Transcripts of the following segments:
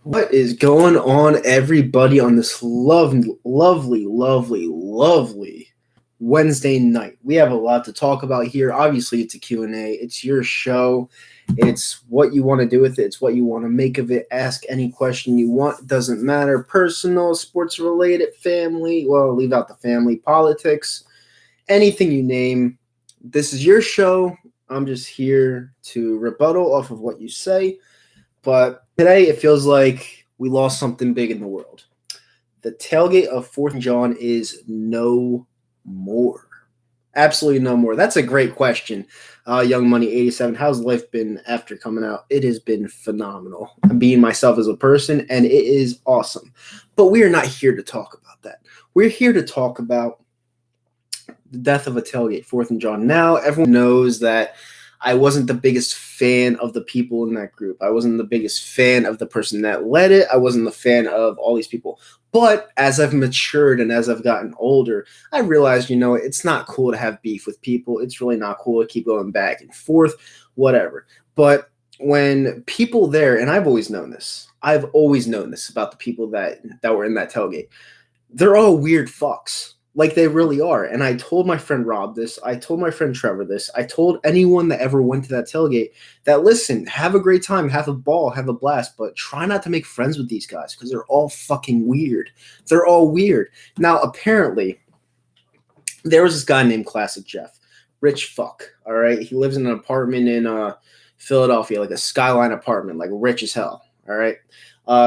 What is going on, everybody, on this lovely Wednesday night? We have a lot to talk about here. Obviously, it's a Q&A. It's your show. It's what you want to do with it. It's what you want to make of it. Ask any question you want. It doesn't matter. Personal, sports-related, family. Well, leave out the family. Politics. Anything you name. This is your show. I'm just here to rebuttal off of what you say. But today it feels like we lost something big in the world. The tailgate of 4th and John is no more. Absolutely no more. That's a great question. Young Money 87. How's life been after coming out? It has been phenomenal. I'm being myself as a person, and it is awesome. But we are not here to talk about that. We're here to talk about the death of a tailgate, 4th and John. Now, everyone knows that I wasn't the biggest fan of the people in that group. I wasn't the biggest fan of the person that led it. I wasn't the fan of all these people. But as I've matured and as I've gotten older, I realized, it's not cool to have beef with people. It's really not cool to keep going back and forth, whatever. But when people there, and I've always known this about the people that were in that tailgate, they're all weird fucks. Like they really are. And I told my friend Rob this. I told my friend Trevor this. I told anyone that ever went to that tailgate that, listen, have a great time, have a ball, have a blast, but try not to make friends with these guys because they're all fucking weird. They're all weird. Now, apparently, there was this guy named Classic Jeff. Rich fuck, all right? He lives in an apartment in Philadelphia, like a skyline apartment, like rich as hell, all right?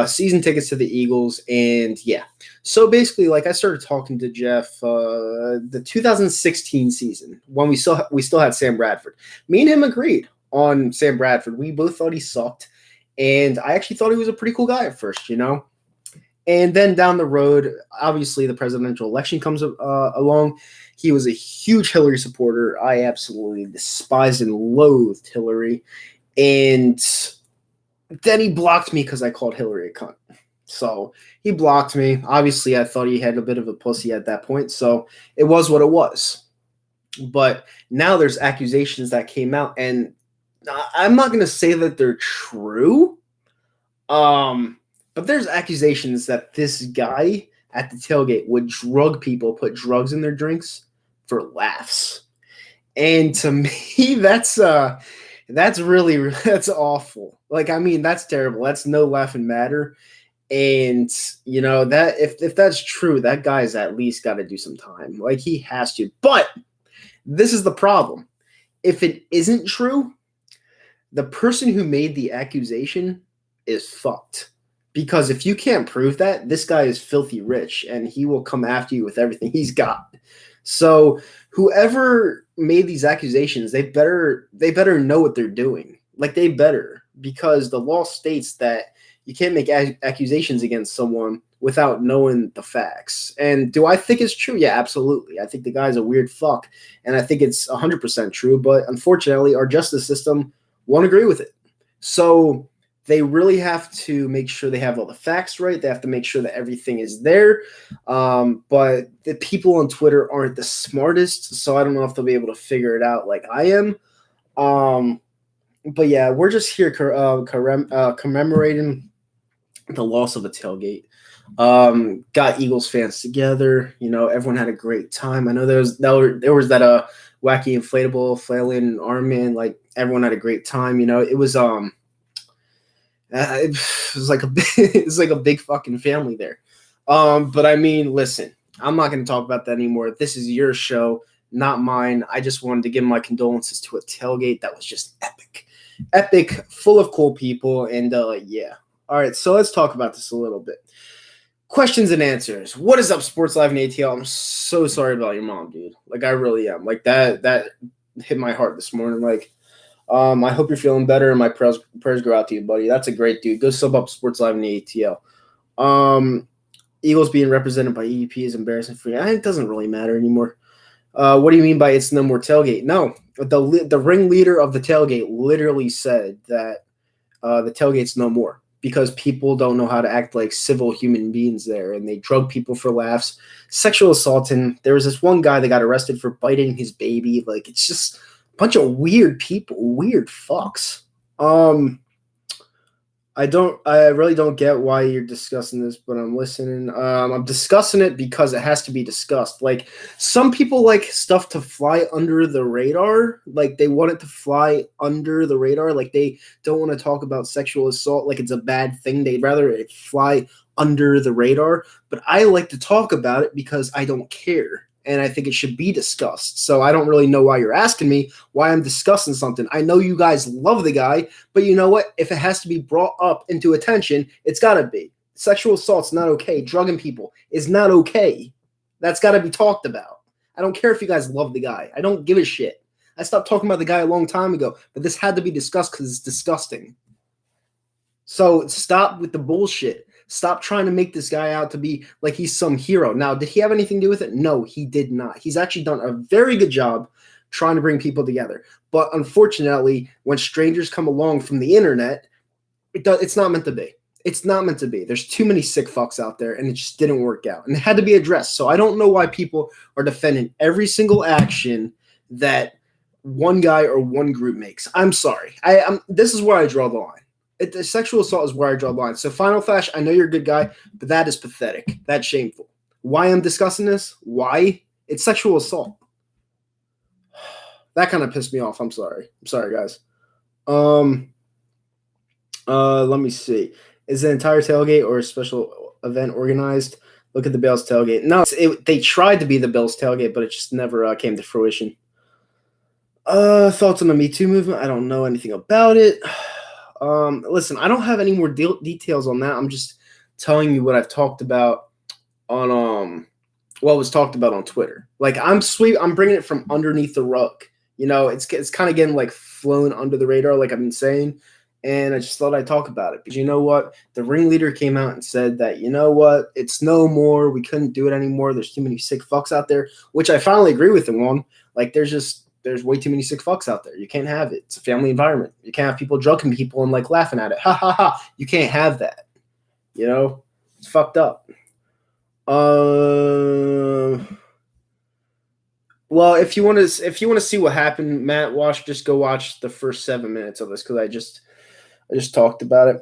Season tickets to the Eagles, and yeah. So basically, like I started talking to Jeff the 2016 season when we still had Sam Bradford. Me and him agreed on Sam Bradford. We both thought he sucked, and I actually thought he was a pretty cool guy at first, And then down the road, obviously the presidential election comes along. He was a huge Hillary supporter. I absolutely despised and loathed Hillary, and then he blocked me because I called Hillary a cunt. So he blocked me. Obviously, I thought he had a bit of a pussy at that point. So it was what it was. But now there's accusations that came out, and I'm not going to say that they're true. But there's accusations that this guy at the tailgate would drug people, put drugs in their drinks for laughs. And to me, that's awful. Like, I mean, that's terrible. That's no laughing matter. And that if that's true, that guy's at least got to do some time. Like, he has to. But this is the problem. If it isn't true, the person who made the accusation is fucked. Because if you can't prove that, this guy is filthy rich and he will come after you with everything he's got. So whoever made these accusations, they better know what they're doing. Like, they better, because the law states that you can't make accusations against someone without knowing the facts. And do I think it's true? Yeah, absolutely. I think the guy's a weird fuck, and I think it's 100% true. But unfortunately, our justice system won't agree with it. So they really have to make sure they have all the facts right. They have to make sure that everything is there. But the people on Twitter aren't the smartest, so I don't know if they'll be able to figure it out like I am. But yeah, we're just here commemorating the loss of a tailgate. Got Eagles fans together. Everyone had a great time. I know there was that wacky inflatable flailing arm man. Like, everyone had a great time. It was it was like a big fucking family there. But I mean, listen, I'm not going to talk about that anymore. This is your show, not mine. I just wanted to give my condolences to a tailgate that was just epic, full of cool people, and yeah. All right, so let's talk about this a little bit. Questions and answers. What is up, Sports Live and ATL? I'm so sorry about your mom, dude. Like, I really am. Like, that hit my heart this morning. Like, I hope you're feeling better, and my prayers go out to you, buddy. That's a great dude. Go sub up Sports Live and the ATL. Eagles being represented by EEP is embarrassing for you. It doesn't really matter anymore. What do you mean by it's no more tailgate? No, the ringleader of the tailgate literally said that the tailgate's no more because people don't know how to act like civil human beings there, and they drug people for laughs, sexual assaulting. There was this one guy that got arrested for biting his baby. Like, it's just a bunch of weird people, weird fucks. I really don't get why you're discussing this, but I'm listening. I'm discussing it because it has to be discussed. Like, some people like stuff to fly under the radar. Like, they want it to fly under the radar. Like, they don't want to talk about sexual assault like it's a bad thing. They'd rather it fly under the radar. But I like to talk about it because I don't care. And I think it should be discussed. So I don't really know why you're asking me why I'm discussing something. I know you guys love the guy, but you know what? If it has to be brought up into attention, it's got to be. Sexual assault's not okay. Drugging people is not okay. That's got to be talked about. I don't care if you guys love the guy. I don't give a shit. I stopped talking about the guy a long time ago, but this had to be discussed because it's disgusting. So stop with the bullshit. Stop trying to make this guy out to be like he's some hero. Now, did he have anything to do with it? No, he did not. He's actually done a very good job trying to bring people together. But unfortunately, when strangers come along from the internet, it's not meant to be. It's not meant to be. There's too many sick fucks out there, and it just didn't work out. And it had to be addressed. So I don't know why people are defending every single action that one guy or one group makes. I'm sorry. This is where I draw the line. The sexual assault is where I draw the line. So, Final Flash, I know you're a good guy, but that is pathetic. That's shameful. Why I'm discussing this? Why? It's sexual assault. That kind of pissed me off. I'm sorry. I'm sorry, guys. Let me see. Is the entire tailgate or a special event organized? Look at the Bills tailgate. No, they tried to be the Bills tailgate, but it just never came to fruition. Thoughts on the Me Too movement? I don't know anything about it. Listen, I don't have any more details on that. I'm just telling you what I've talked about on what was talked about on Twitter. Like, I'm bringing it from underneath the rug. You know, it's kind of getting like flown under the radar, like I've been saying. And I just thought I'd talk about it because you know what? The ringleader came out and said that, you know what? It's no more. We couldn't do it anymore. There's too many sick fucks out there, which I finally agree with him on. Like, there's way too many sick fucks out there. You can't have it. It's a family environment. You can't have people drugging people and like laughing at it. Ha ha ha. You can't have that. You know, it's fucked up. Well, if you want to see what happened, Matt, just go watch the first 7 minutes of this because I just talked about it.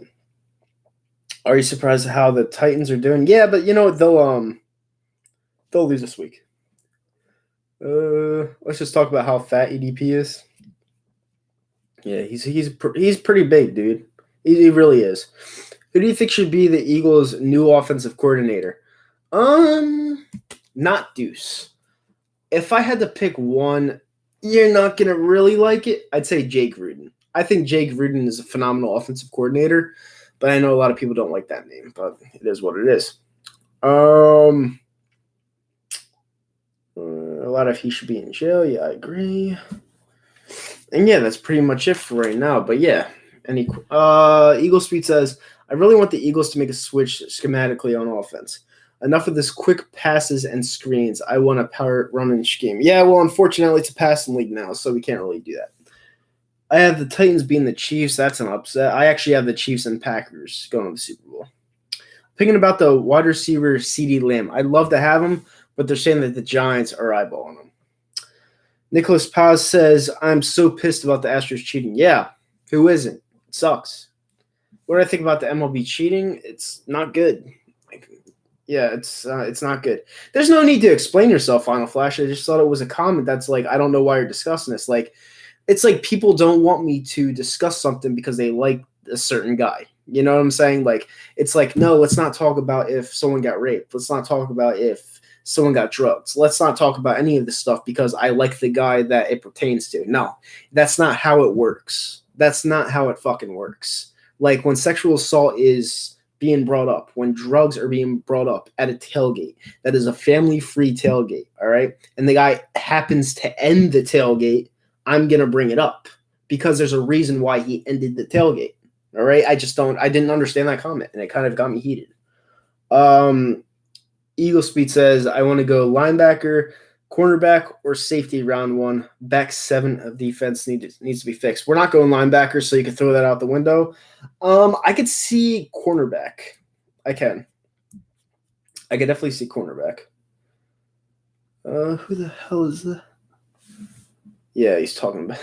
Are you surprised at how the Titans are doing? Yeah, but you know they'll lose this week. Let's just talk about how fat EDP is. Yeah, he's pretty big, dude. He really is. Who do you think should be the Eagles' new offensive coordinator? Not Deuce. If I had to pick one, you're not gonna really like it. I'd say Jake Gruden. I think Jake Gruden is a phenomenal offensive coordinator, but I know a lot of people don't like that name, but it is what it is. A lot of he should be in jail. Yeah, I agree. And yeah, that's pretty much it for right now. But yeah, Eagles Speed says, I really want the Eagles to make a switch schematically on offense. Enough of this quick passes and screens. I want a power running scheme. Yeah, well, unfortunately, it's a passing league now, so we can't really do that. I have the Titans being the Chiefs. That's an upset. I actually have the Chiefs and Packers going to the Super Bowl. Thinking about the wide receiver CeeDee Lamb. I'd love to have him, but they're saying that the Giants are eyeballing him. Nicholas Paz says, I'm so pissed about the Astros cheating. Yeah, who isn't? It sucks. What do I think about the MLB cheating? It's not good. It's not good. There's no need to explain yourself, Final Flash. I just thought it was a comment that's like, I don't know why you're discussing this. Like, it's like people don't want me to discuss something because they like a certain guy. You know what I'm saying? Like, it's like, no, let's not talk about if someone got raped. Let's not talk about if someone got drugged. Let's not talk about any of this stuff because I like the guy that it pertains to. No, that's not how it works. That's not how it fucking works. Like, when sexual assault is being brought up, when drugs are being brought up at a tailgate, that is a family-free tailgate, all right? And the guy happens to end the tailgate, I'm going to bring it up because there's a reason why he ended the tailgate, all right? I didn't understand that comment, and it kind of got me heated. Eagle Speed says, I want to go linebacker, cornerback, or safety round one. Back seven of defense needs to be fixed. We're not going linebacker, so you can throw that out the window. I could see cornerback. I could definitely see cornerback. Who the hell is that? Yeah, he's talking about.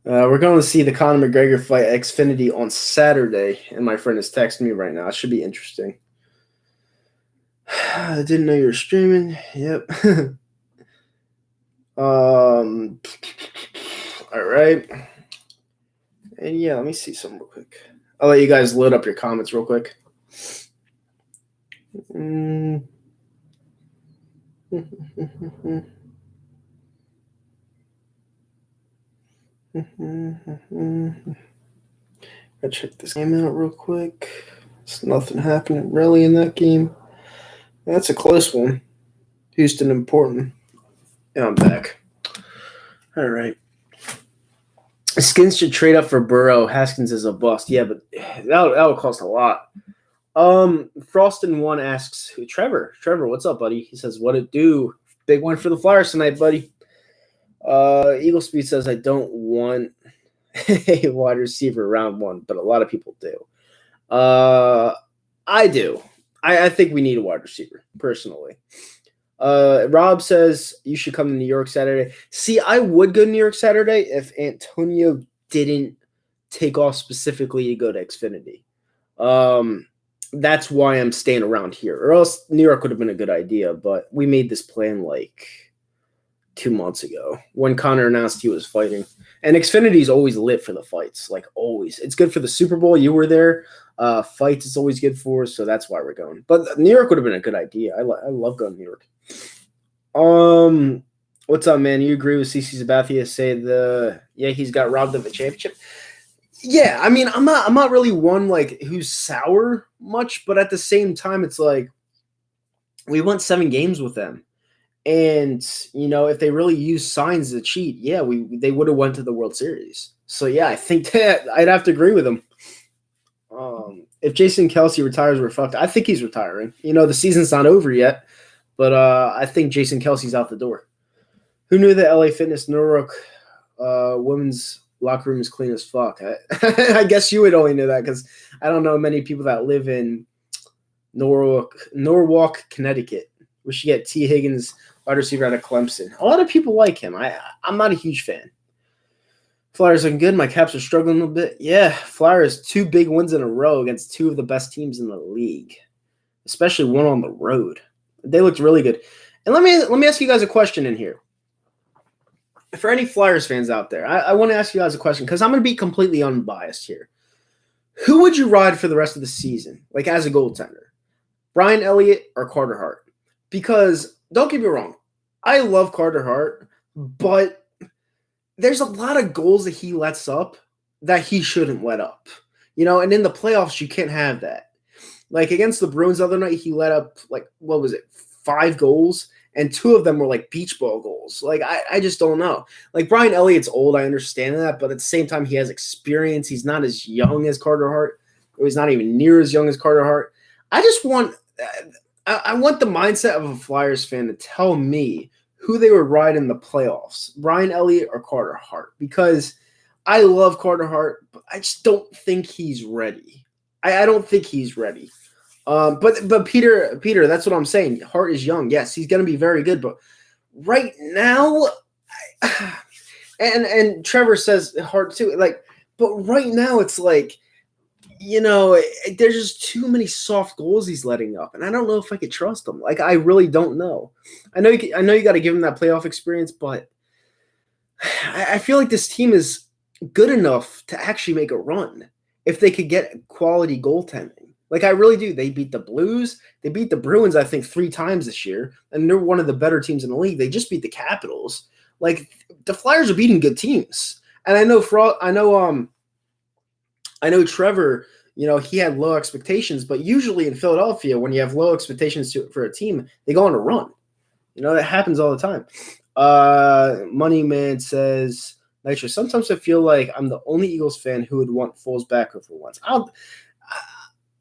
We're going to see the Conor McGregor fight at Xfinity on Saturday, and my friend is texting me right now. It should be interesting. I didn't know you were streaming. Yep. All right. And yeah, let me see something real quick. I'll let you guys load up your comments real quick. I'll check this game out real quick. There's nothing happening really in that game. That's a close one. Houston important. Yeah, I'm back. All right. Skins should trade up for Burrow. Haskins is a bust. Yeah, but that would cost a lot. Frostin1 asks, Trevor, what's up, buddy? He says, what it do? Big one for the Flyers tonight, buddy. Eagle Speed says, I don't want a wide receiver round one, but a lot of people do. I do. I think we need a wide receiver, personally. Rob says you should come to New York Saturday. See, I would go to New York Saturday if Antonio didn't take off specifically to go to Xfinity. That's why I'm staying around here. Or else New York would have been a good idea, but we made this plan like 2 months ago when Connor announced he was fighting. And Xfinity is always lit for the fights, like always. It's good for the Super Bowl. You were there. Fights is always good for us, so that's why we're going. But New York would have been a good idea. I love going to New York. What's up, man? You agree with CC Sabathia? Say he's got robbed of a championship. Yeah, I mean, I'm not really one like who's sour much, but at the same time, it's like we won 7 games with them, and if they really use signs to cheat, yeah, they would have went to the World Series. So yeah, I think that I'd have to agree with him. If Jason Kelce retires, we're fucked. I think he's retiring. The season's not over yet, but I think Jason Kelce's out the door. Who knew that LA Fitness Norwalk women's locker room is clean as fuck? I guess you would only know that because I don't know many people that live in Norwalk, Connecticut. We should get T. Higgins, wide receiver out of Clemson. A lot of people like him. I'm not a huge fan. Flyers looking good. My Caps are struggling a bit. Yeah, Flyers 2 big wins in a row against 2 of the best teams in the league, especially one on the road. They looked really good. And let me ask you guys a question in here. For any Flyers fans out there, I want to ask you guys a question because I'm going to be completely unbiased here. Who would you ride for the rest of the season, like as a goaltender? Brian Elliott or Carter Hart? Because don't get me wrong, I love Carter Hart, but there's a lot of goals that he lets up that he shouldn't let up. And in the playoffs, you can't have that. Like against the Bruins the other night, he let up 5 goals, and 2 of them were like beach ball goals. Like I just don't know. Like Brian Elliott's old, I understand that, but at the same time, he has experience. He's not as young as Carter Hart, or he's not even near as young as Carter Hart. I just want I want the mindset of a Flyers fan to tell me who they would ride in the playoffs, Brian Elliott or Carter Hart, because I love Carter Hart, but I just don't think he's ready. I don't think he's ready. But Peter, that's what I'm saying. Hart is young. Yes, he's going to be very good, but right now, and Trevor says Hart too. But right now it's like, there's just too many soft goals he's letting up, and I don't know if I could trust him. Like, I really don't know. I know you got to give him that playoff experience, but I feel like this team is good enough to actually make a run if they could get quality goaltending. Like, I really do. They beat the Blues. They beat the Bruins, I think, 3 times this year, and they're one of the better teams in the league. They just beat the Capitals. Like, the Flyers are beating good teams, and I know Trevor, he had low expectations, but usually in Philadelphia, when you have low expectations for a team, they go on a run. That happens all the time. Moneyman says, Nitro, sometimes I feel like I'm the only Eagles fan who would want Foles back over once.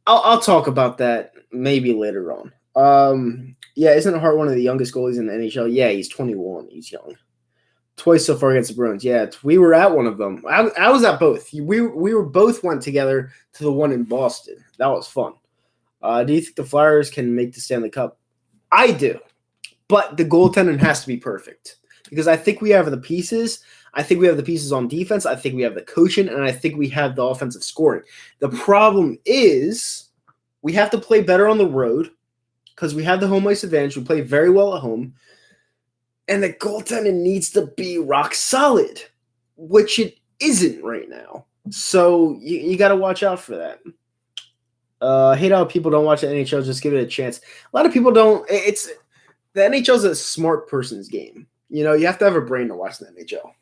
I'll talk about that maybe later on. Yeah, isn't Hart one of the youngest goalies in the NHL? Yeah, he's 21. He's young. Twice so far against the Bruins. Yeah, we were at one of them. I was at both. We were both went together to the one in Boston. That was fun. Do you think the Flyers can make the Stanley Cup? I do, but the goaltending has to be perfect. because I think we have the pieces. I think we have the pieces on defense. I think we have the coaching, and I think we have the offensive scoring. The problem is we have to play better on the road because we have the home ice advantage. We play very well at home. And the goaltending needs to be rock solid, which it isn't right now. So you got to watch out for that. I hate how people don't watch the NHL. Just give it a chance. A lot of people don't. It's the NHL is a smart person's game. You know, you have to have a brain to watch the NHL.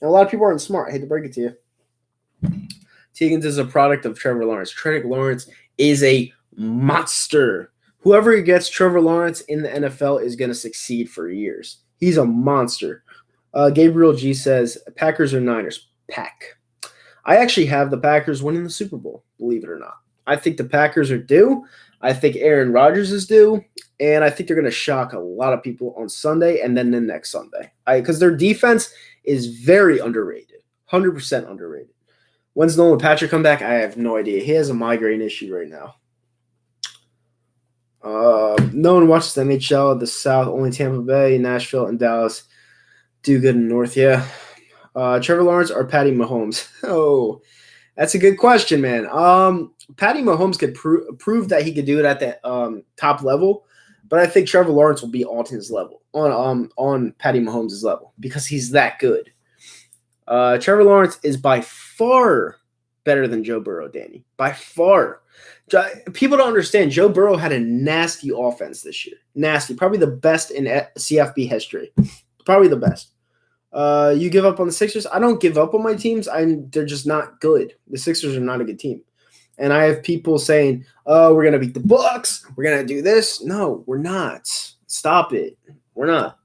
And a lot of people aren't smart. I hate to break it to you. Tegan's is a product of Trevor Lawrence. Trevor Lawrence is a monster. Whoever gets Trevor Lawrence in the NFL is going to succeed for years. He's a monster. Gabriel G says, Packers or Niners? Pack. I actually have the Packers winning the Super Bowl, believe it or not. I think the Packers are due. I think Aaron Rodgers is due. And I think they're going to shock a lot of people on Sunday and then the next Sunday. Because their defense is very underrated. 100% underrated. When's Nolan Patrick come back? I have no idea. He has a migraine issue right now. No one watches the NHL. The South, only Tampa Bay, Nashville, and Dallas do good in the North. Yeah. Trevor Lawrence or Patty Mahomes? Oh, that's a good question, man. Patty Mahomes could prove that he could do it at the top level, but I think Trevor Lawrence will be on his level, on Patty Mahomes' level, because he's that good. Trevor Lawrence is by far better than Joe Burrow, Danny. By far. People don't understand. Joe Burrow had a nasty offense this year. Nasty. Probably the best in CFB history. Probably the best. You give up on the Sixers? I don't give up on my teams. They're just not good. The Sixers are not a good team. And I have people saying, oh, we're going to beat the Bucks. We're going to do this. No, we're not. Stop it. We're not.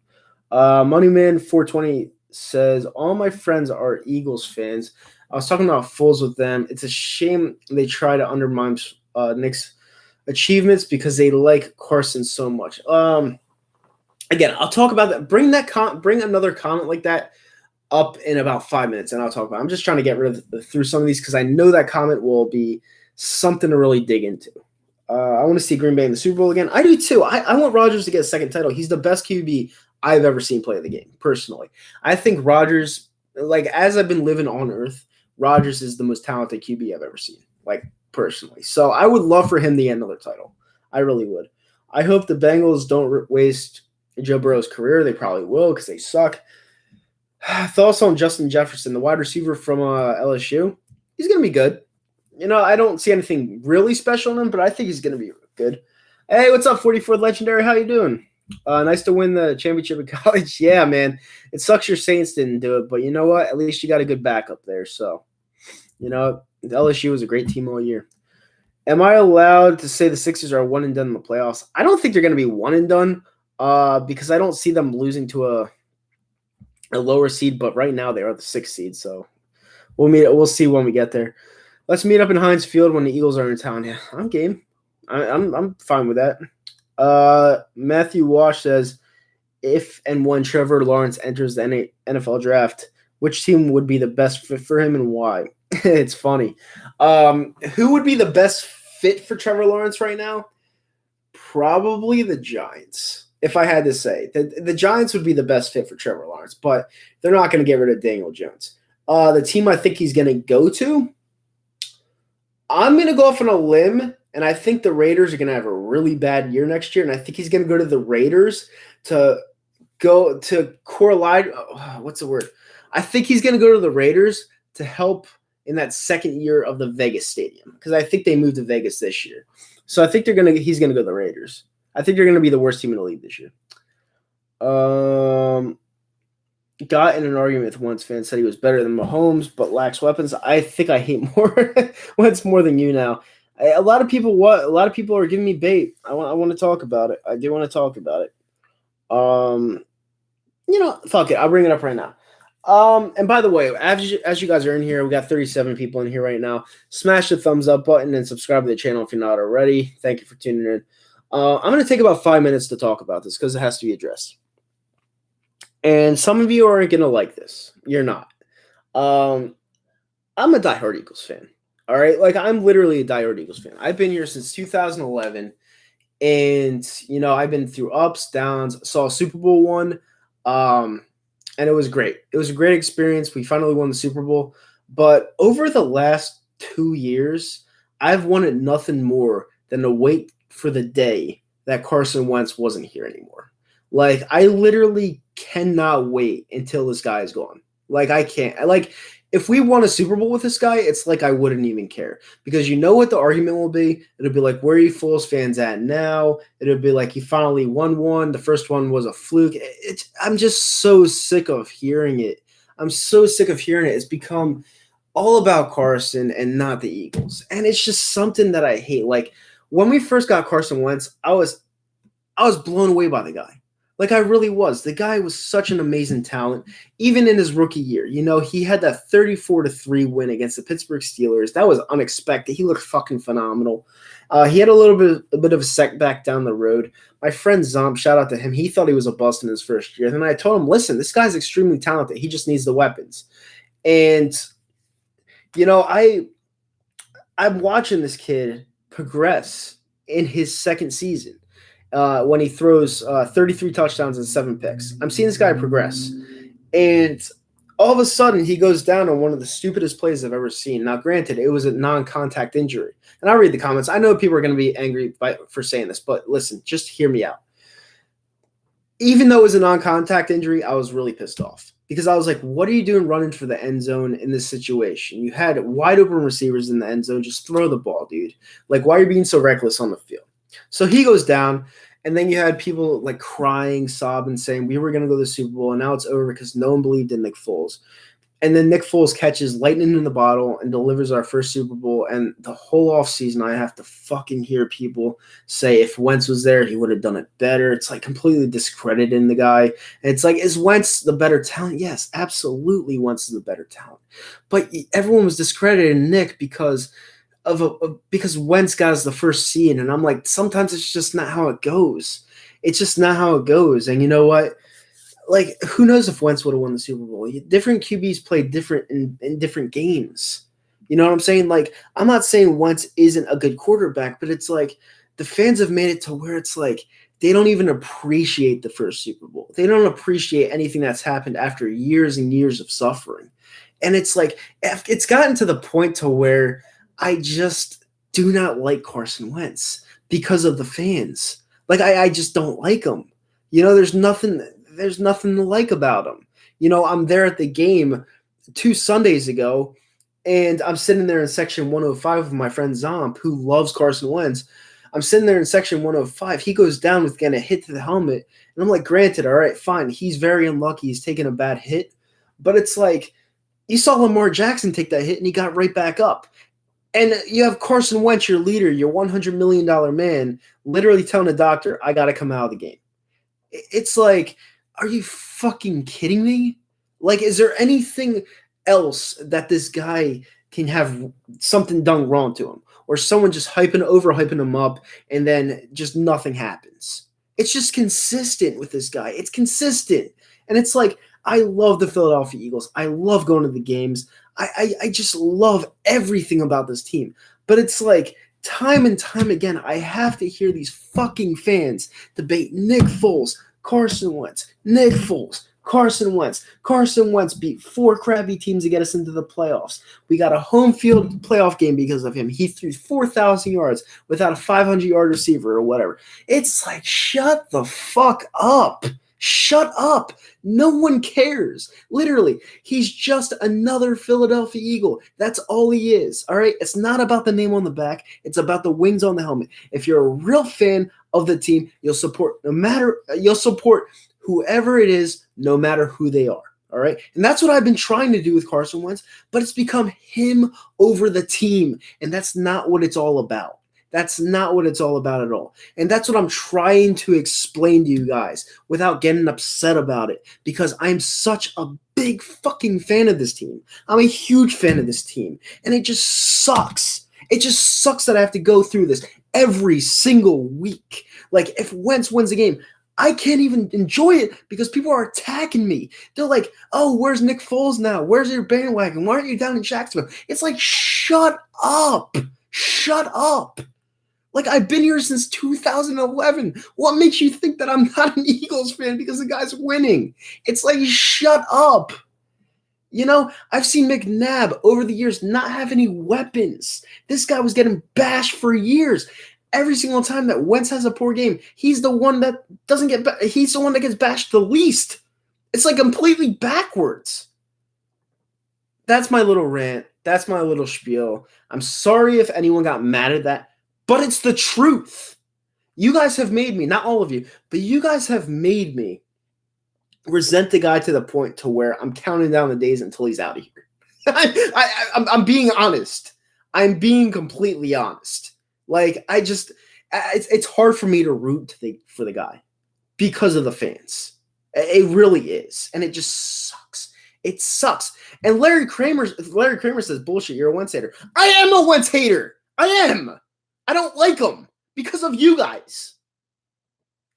Moneyman420 says, all my friends are Eagles fans. I was talking about Foles with them. It's a shame they try to undermine Nick's achievements because they like Carson so much. Again, I'll talk about that. Bring another comment like that up in about 5 minutes, and I'll talk about it. I'm just trying to get through some of these because I know that comment will be something to really dig into. I want to see Green Bay in the Super Bowl again. I do too. I want Rodgers to get a second title. He's the best QB I've ever seen play the game, personally. I think Rodgers, like, as I've been living on Earth, Rodgers is the most talented QB I've ever seen, like, personally. So I would love for him to get another title. I really would. I hope the Bengals don't waste Joe Burrow's career. They probably will because they suck. Thoughts on Justin Jefferson, the wide receiver from LSU? He's going to be good. You know, I don't see anything really special in him, but I think he's going to be good. Hey, what's up, 44th Legendary? How you doing? Nice to win the championship in college. Yeah, man. It sucks your Saints didn't do it, but you know what? At least you got a good backup there. So, you know, the LSU was a great team all year. Am I allowed to say the Sixers are one and done in the playoffs? I don't think they're going to be one and done because I don't see them losing to a lower seed, but right now they are the 6th seed. So we'll see when we get there. Let's meet up in Heinz Field when the Eagles are in town. Yeah, I'm game. I'm fine with that. Matthew Wash says, if and when Trevor Lawrence enters the NFL draft, which team would be the best fit for him and why? It's funny. Who would be the best fit for Trevor Lawrence right now? Probably the Giants, if I had to say. The Giants would be the best fit for Trevor Lawrence, but they're not going to get rid of Daniel Jones. The team I think he's going to go to, I'm going to go off on a limb, and I think the Raiders are going to have a really bad year next year, and I think he's going to go to the Raiders to go to correlate. What's the word? I think he's going to go to the Raiders to help in that second year of the Vegas stadium because I think they moved to Vegas this year. So I think he's going to go to the Raiders. I think they're going to be the worst team in the league this year. Got in an argument with Wentz fan, said he was better than Mahomes but lacks weapons. I think I hate Wentz more than you now. A lot of people are giving me bait. I want to talk about it. I do want to talk about it. You know, fuck it. I'll bring it up right now. And by the way, as you guys are in here, we got 37 people in here right now. Smash the thumbs up button and subscribe to the channel if you're not already. Thank you for tuning in. I'm going to take about 5 minutes to talk about this because it has to be addressed. And some of you aren't going to like this. You're not. I'm a diehard Eagles fan. All right? Like, I'm literally a diehard Eagles fan. I've been here since 2011. And, you know, I've been through ups, downs, saw a Super Bowl one. and it was great. It was a great experience. We finally won the Super Bowl. But over the last 2 years, I've wanted nothing more than to wait for the day that Carson Wentz wasn't here anymore. Like, I literally cannot wait until this guy is gone. Like, I can't. Like, if we won a Super Bowl with this guy, it's like I wouldn't even care. Because you know what the argument will be? It'll be like, where are you Fools fans at now? It'll be like, he finally won one. The first one was a fluke. I'm just so sick of hearing it. I'm so sick of hearing it. It's become all about Carson and not the Eagles. And it's just something that I hate. Like, when we first got Carson Wentz, I was blown away by the guy. Like, I really was. The guy was such an amazing talent, even in his rookie year. You know, he had that 34-3 win against the Pittsburgh Steelers. That was unexpected. He looked fucking phenomenal. He had a bit of a setback down the road. My friend Zomp, shout out to him. He thought he was a bust in his first year. Then I told him, listen, this guy's extremely talented. He just needs the weapons. And you know, I'm watching this kid progress in his second season when he throws 33 touchdowns and 7 picks. I'm seeing this guy progress. And all of a sudden, he goes down on one of the stupidest plays I've ever seen. Now, granted, it was a non-contact injury. And I'll read the comments. I know people are going to be angry for saying this, but listen, just hear me out. Even though it was a non-contact injury, I was really pissed off. Because I was like, what are you doing running for the end zone in this situation? You had wide open receivers in the end zone. Just throw the ball, dude. Like, why are you being so reckless on the field? So he goes down, and then you had people like crying, sobbing, saying we were going to go to the Super Bowl, and now it's over because no one believed in Nick Foles. And then Nick Foles catches lightning in the bottle and delivers our first Super Bowl. And the whole offseason, I have to fucking hear people say if Wentz was there, he would have done it better. It's like completely discrediting the guy. And it's like, is Wentz the better talent? Yes, absolutely Wentz is the better talent. But everyone was discrediting Nick because because Wentz got us the first seed. And I'm like, sometimes it's just not how it goes. It's just not how it goes. And you know what? Like, who knows if Wentz would have won the Super Bowl? Different QBs play different in different games. You know what I'm saying? Like, I'm not saying Wentz isn't a good quarterback, but it's like the fans have made it to where it's like they don't even appreciate the first Super Bowl. They don't appreciate anything that's happened after years and years of suffering. And it's like it's gotten to the point to where I just do not like Carson Wentz because of the fans. Like, I just don't like him. You know, there's nothing to like about him. You know, I'm there at the game 2 Sundays ago, and I'm sitting there in section 105 with my friend Zomp, who loves Carson Wentz. I'm sitting there in section 105. He goes down with getting a hit to the helmet. And I'm like, granted, all right, fine. He's very unlucky. He's taking a bad hit. But it's like, you saw Lamar Jackson take that hit, and he got right back up. And you have Carson Wentz, your leader, your $100 million man, literally telling the doctor, I got to come out of the game. It's like, are you fucking kidding me? Like, is there anything else that this guy can have something done wrong to him? Or someone just overhyping him up, and then just nothing happens? It's just consistent with this guy. It's consistent. And it's like, I love the Philadelphia Eagles. I love going to the games. I just love everything about this team. But it's like, time and time again, I have to hear these fucking fans debate Nick Foles, Carson Wentz, Nick Foles, Carson Wentz. Carson Wentz beat 4 crappy teams to get us into the playoffs. We got a home field playoff game because of him. He threw 4,000 yards without a 500-yard receiver or whatever. It's like, shut the fuck up. Shut up. No one cares. Literally, he's just another Philadelphia Eagle. That's all he is. All right? It's not about the name on the back. It's about the wings on the helmet. If you're a real fan of the team, you'll support whoever it is, no matter who they are. All right? And that's what I've been trying to do with Carson Wentz, but it's become him over the team, and that's not what it's all about. That's not what it's all about at all. And that's what I'm trying to explain to you guys without getting upset about it, because I'm such a big fucking fan of this team. I'm a huge fan of this team. And it just sucks. It just sucks that I have to go through this every single week. Like, if Wentz wins a game, I can't even enjoy it because people are attacking me. They're like, oh, where's Nick Foles now? Where's your bandwagon? Why aren't you down in Jacksonville? It's like, shut up. Shut up. Like, I've been here since 2011. What makes you think that I'm not an Eagles fan because the guy's winning? It's like, shut up. You know, I've seen McNabb over the years not have any weapons. This guy was getting bashed for years. Every single time that Wentz has a poor game, he's the one that doesn't get he's the one that gets bashed the least. It's like completely backwards. That's my little rant. That's my little spiel. I'm sorry if anyone got mad at that, but it's the truth. You guys have made me, not all of you, but you guys have made me resent the guy to the point to where I'm counting down the days until he's out of here. I'm being honest. I'm being completely honest. Like, it's hard for me to root for the guy because of the fans. It really is, and it just sucks. It sucks. And Larry Kramer says, bullshit, you're a Wentz hater. I am a Wentz hater. I am. I don't like him because of you guys.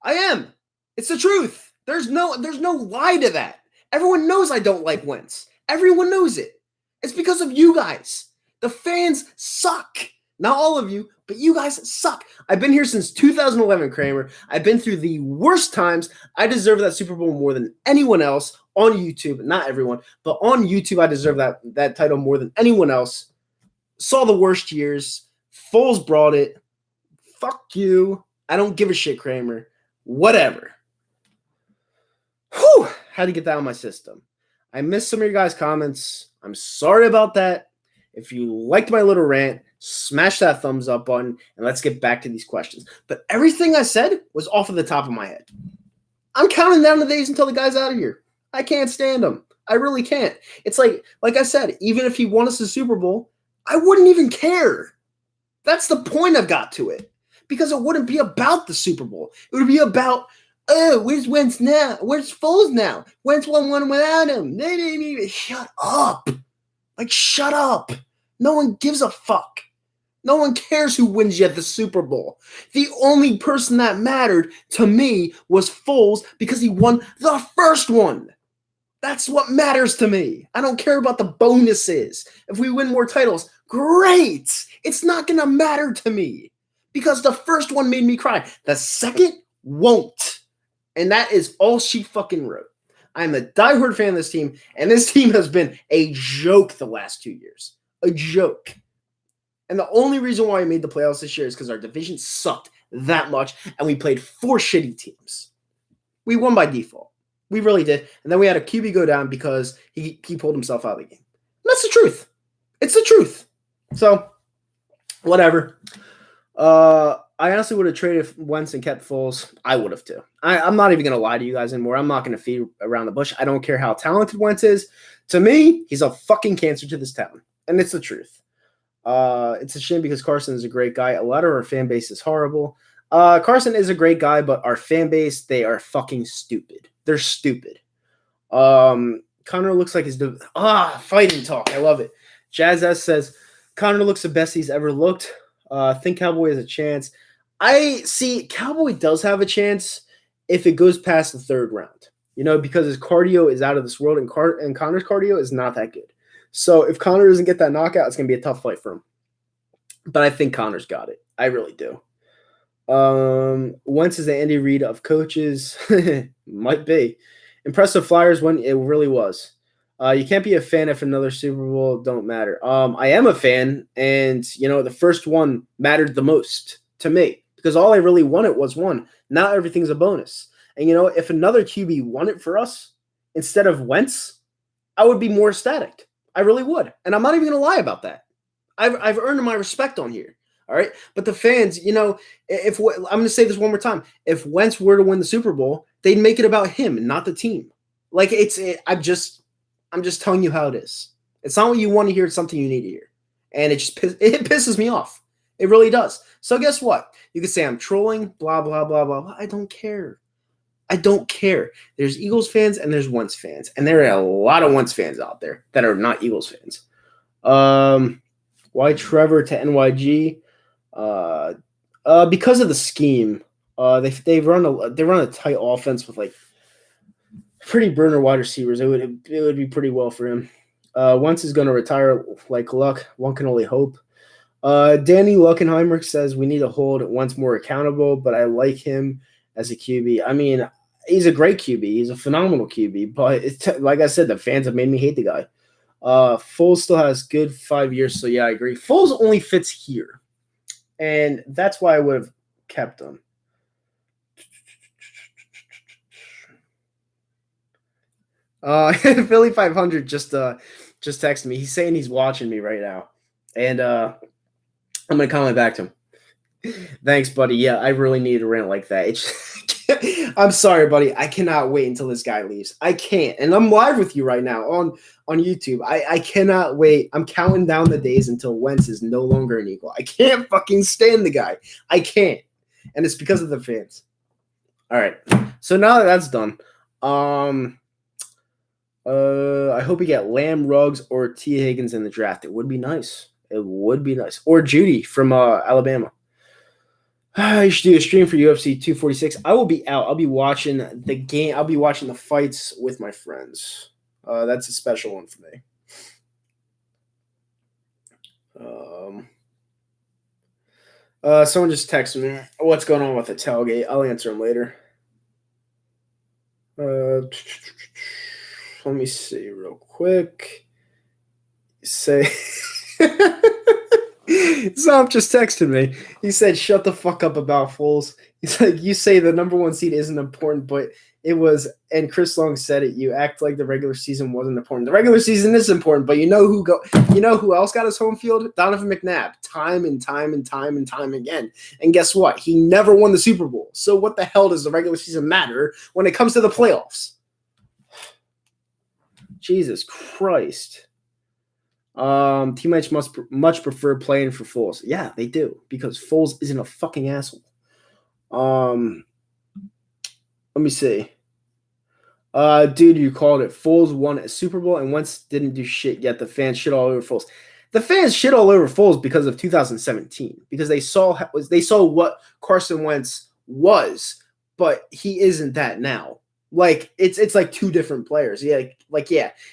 I am. It's the truth. There's no lie to that. Everyone knows I don't like Wentz. Everyone knows it. It's because of you guys. The fans suck. Not all of you, but you guys suck. I've been here since 2011, Kramer. I've been through the worst times. I deserve that Super Bowl more than anyone else on YouTube. Not everyone, but on YouTube, I deserve that title more than anyone else. Saw the worst years. Foles brought it. Fuck you. I don't give a shit, Kramer. Whatever. Whew. Had to get that out of my system. I missed some of your guys' comments. I'm sorry about that. If you liked my little rant, smash that thumbs up button, and let's get back to these questions. But everything I said was off of the top of my head. I'm counting down the days until the guy's out of here. I can't stand him. I really can't. It's like I said, even if he won us the Super Bowl, I wouldn't even care. That's the point I've got to it. Because it wouldn't be about the Super Bowl. It would be about, where's Wentz now? Where's Foles now? Wentz won one without him. They didn't even shut up. Like, shut up. No one gives a fuck. No one cares who wins yet the Super Bowl. The only person that mattered to me was Foles because he won the first one. That's what matters to me. I don't care about the bonuses. If we win more titles, great. It's not going to matter to me because the first one made me cry. The second won't. And that is all she fucking wrote. I'm a diehard fan of this team, and this team has been a joke the last 2 years. A joke. And the only reason why we made the playoffs this year is because our division sucked that much, and we played 4 shitty teams. We won by default. We really did. And then we had a QB go down because he pulled himself out of the game. And that's the truth. It's the truth. So, whatever. I honestly would have traded Wentz and kept Foles. I would have too. I'm not even going to lie to you guys anymore. I'm not going to feed around the bush. I don't care how talented Wentz is. To me, he's a fucking cancer to this town. And it's the truth. It's a shame because Carson is a great guy. A lot of our fan base is horrible. Carson is a great guy, but our fan base, they are fucking stupid. They're stupid. Connor looks like he's fighting talk. I love it. Jazz S says, Connor looks the best he's ever looked. Think Cowboy has a chance. I see Cowboy does have a chance if it goes past the 3rd round, because his cardio is out of this world and Connor's cardio is not that good. So if Connor doesn't get that knockout, it's going to be a tough fight for him. But I think Connor's got it. I really do. Wentz is the Andy Reid of coaches. Might be. Impressive Flyers when it really was. You can't be a fan if another Super Bowl don't matter. I am a fan, and the first one mattered the most to me because all I really wanted was one. Now everything's a bonus. And if another QB won it for us instead of Wentz, I would be more ecstatic. I really would, and I'm not even gonna lie about that. I've earned my respect on here. All right, but the fans, if I'm gonna say this one more time, if Wentz were to win the Super Bowl, they'd make it about him and not the team. Like I'm just telling you how it is. It's not what you want to hear. It's something you need to hear. And it pisses me off. It really does. So guess what? You could say I'm trolling, blah, blah, blah, blah, blah. I don't care. I don't care. There's Eagles fans and there's Wentz fans. And there are a lot of Wentz fans out there that are not Eagles fans. Why Trevor to NYG? Because of the scheme. They run a tight offense with pretty burner wide receivers. It would be pretty well for him. Wentz is going to retire like Luck. One can only hope. Danny Luckenheimer says we need to hold Wentz more accountable, but I like him as a QB. I mean, he's a great QB. He's a phenomenal QB, but like I said, the fans have made me hate the guy. Foles still has good 5 years, so yeah, I agree. Foles only fits here, and that's why I would have kept him. Philly 500 just texted me. He's saying he's watching me right now, and I'm gonna comment back to him. Thanks, buddy. Yeah, I really need a rant like that. I'm sorry, buddy. I cannot wait until this guy leaves. I can't, and I'm live with you right now on YouTube. I cannot wait. I'm counting down the days until Wentz is no longer an Eagle. I can't fucking stand the guy. I can't, and it's because of the fans. All right. So now that that's done, I hope we get Lamb, Ruggs, or T. Higgins in the draft. It would be nice. It would be nice. Or Judy from Alabama. I should do a stream for UFC 246. I will be out. I'll be watching the game. I'll be watching the fights with my friends. That's a special one for me. Someone just texted me. What's going on with the tailgate? I'll answer them later. Let me see real quick. Say... Zomp just texted me. He said, shut the fuck up about Foles. He's like, you say the number one seed isn't important, but it was, and Chris Long said it, you act like the regular season wasn't important. The regular season is important, but you know who else got his home field? Donovan McNabb. Time and time again. And guess what? He never won the Super Bowl. So what the hell does the regular season matter when it comes to the playoffs? Jesus Christ. Teammates much prefer playing for Foles. Yeah, they do, because Foles isn't a fucking asshole. Let me see. Dude, you called it. Foles won a Super Bowl and Wentz didn't do shit yet. The fans shit all over Foles. The fans shit all over Foles because of 2017, because they saw what Carson Wentz was, but he isn't that now. Like it's like two different players. Yeah,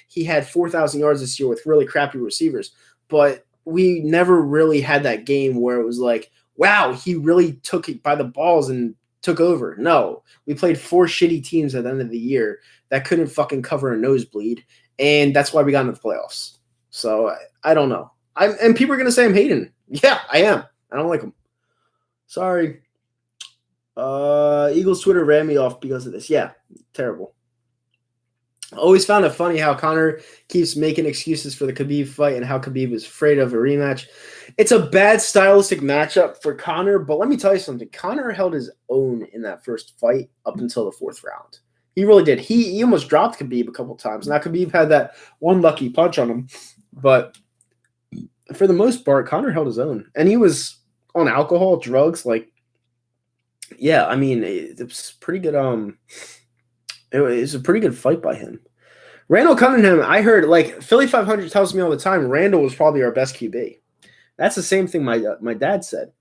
he had 4,000 yards this year with really crappy receivers, but we never really had that game where it was like, wow, he really took it by the balls and took over. No, we played 4 shitty teams at the end of the year that couldn't fucking cover a nosebleed, and that's why we got into the playoffs. So I don't know. And people are gonna say I'm hating. Yeah, I am. I don't like him. Sorry. Eagles Twitter ran me off because of this. Yeah, terrible. Always found it funny how Conor keeps making excuses for the Khabib fight and how Khabib is afraid of a rematch. It's a bad stylistic matchup for Conor, but let me tell you something. Conor held his own in that first fight up until the 4th round. He really did. He almost dropped Khabib a couple times. Now, Khabib had that one lucky punch on him, but for the most part, Conor held his own. And he was on alcohol, drugs, like, yeah, I mean, it was pretty good. It was a pretty good fight by him. Randall Cunningham, I heard, like, Philly 500 tells me all the time, Randall was probably our best QB. That's the same thing my dad said.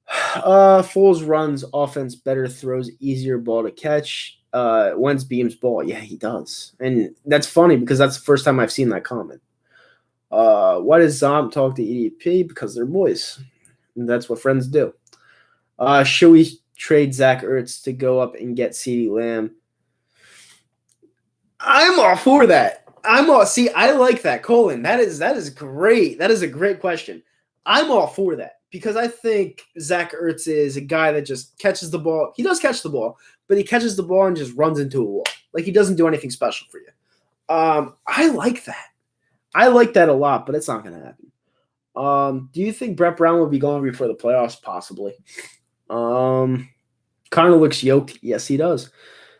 Foles runs offense better, throws easier ball to catch. Wentz beams ball. Yeah, he does. And that's funny because that's the first time I've seen that comment. Why does Zomp talk to EDP? Because they're boys. And that's what friends do. Should we trade Zach Ertz to go up and get CeeDee Lamb? I'm all for that. See, I like that, Colin. That is great. That is a great question. I'm all for that because I think Zach Ertz is a guy that just catches the ball. He does catch the ball, but he catches the ball and just runs into a wall. Like, he doesn't do anything special for you. I like that. I like that a lot, but it's not going to happen. Do you think Brett Brown will be going before the playoffs? Possibly. Connor looks yoked. Yes, he does.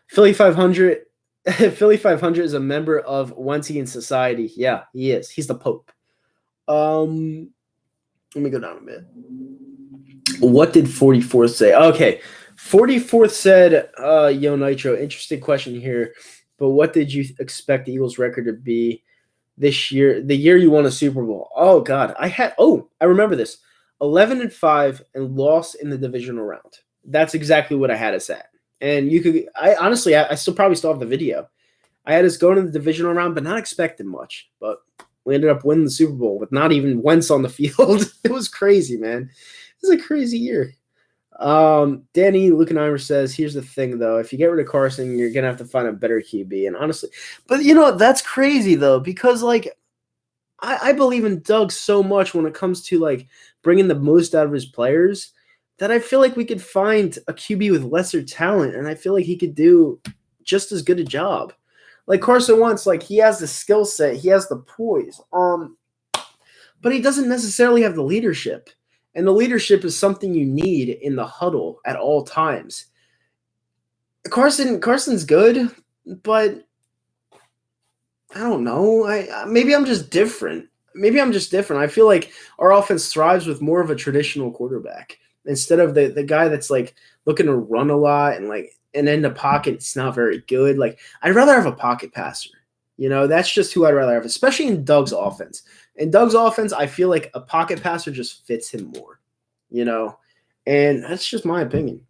Philly 500 is a member of Wentzian Society. Yeah, he is. He's the Pope. Let me go down a bit. What did 44th say? Okay. 44th said, Yo Nitro, interesting question here, but what did you expect the Eagles record to be this year, the year you won a Super Bowl? Oh, God. I remember this. 11-5 and lost in the divisional round. That's exactly what I had us at. And I still probably have the video. I had us going in the divisional round, but not expecting much. But We ended up winning the Super Bowl with not even Wentz on the field. It was crazy, man. It was a crazy year. Danny Lukenheimer says, here's the thing, though. If you get rid of Carson, you're going to have to find a better QB. And honestly, but that's crazy, though, because, I believe in Doug so much when it comes to, bringing the most out of his players that I feel like we could find a QB with lesser talent, and I feel like he could do just as good a job. Like Carson Wentz, he has the skill set, he has the poise, but he doesn't necessarily have the leadership. And the leadership is something you need in the huddle at all times. Carson's good, but I don't know. Maybe I'm just different. I feel like our offense thrives with more of a traditional quarterback instead of the guy that's looking to run a lot and in the pocket it's not very good. I'd rather have a pocket passer. That's just who I'd rather have, especially in Doug's offense. In Doug's offense, I feel like a pocket passer just fits him more, and that's just my opinion.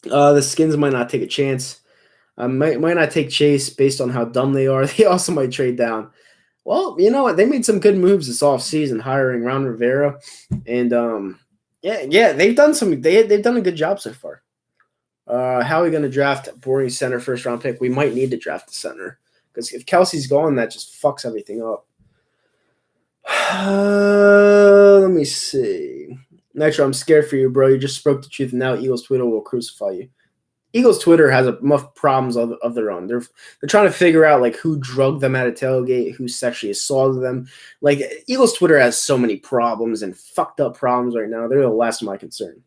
The Skins might not take a chance. Might not take Chase based on how dumb they are. They also might trade down. Well, you know what? They made some good moves this offseason, hiring Ron Rivera, and they've done they've done a good job so far. How are we going to draft a boring center first round pick? We might need to draft the center because if Kelsey's gone, that just fucks everything up. Let me see. Nitro, I'm scared for you, bro. You just spoke the truth, and now Eagles Twitter will crucify you. Eagles Twitter has enough problems of their own. They're trying to figure out who drugged them at a tailgate, who sexually assaulted them. Eagles Twitter has so many problems and fucked up problems right now. They're the last of my concern.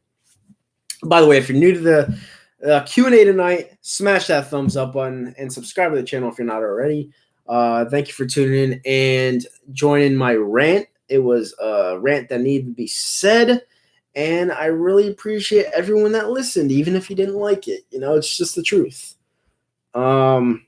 By the way, if you're new to the Q&A tonight, smash that thumbs up button and subscribe to the channel if you're not already. Thank you for tuning in and joining my rant. It was a rant that needed to be said, and I really appreciate everyone that listened, even if you didn't like it. It's just the truth. Colin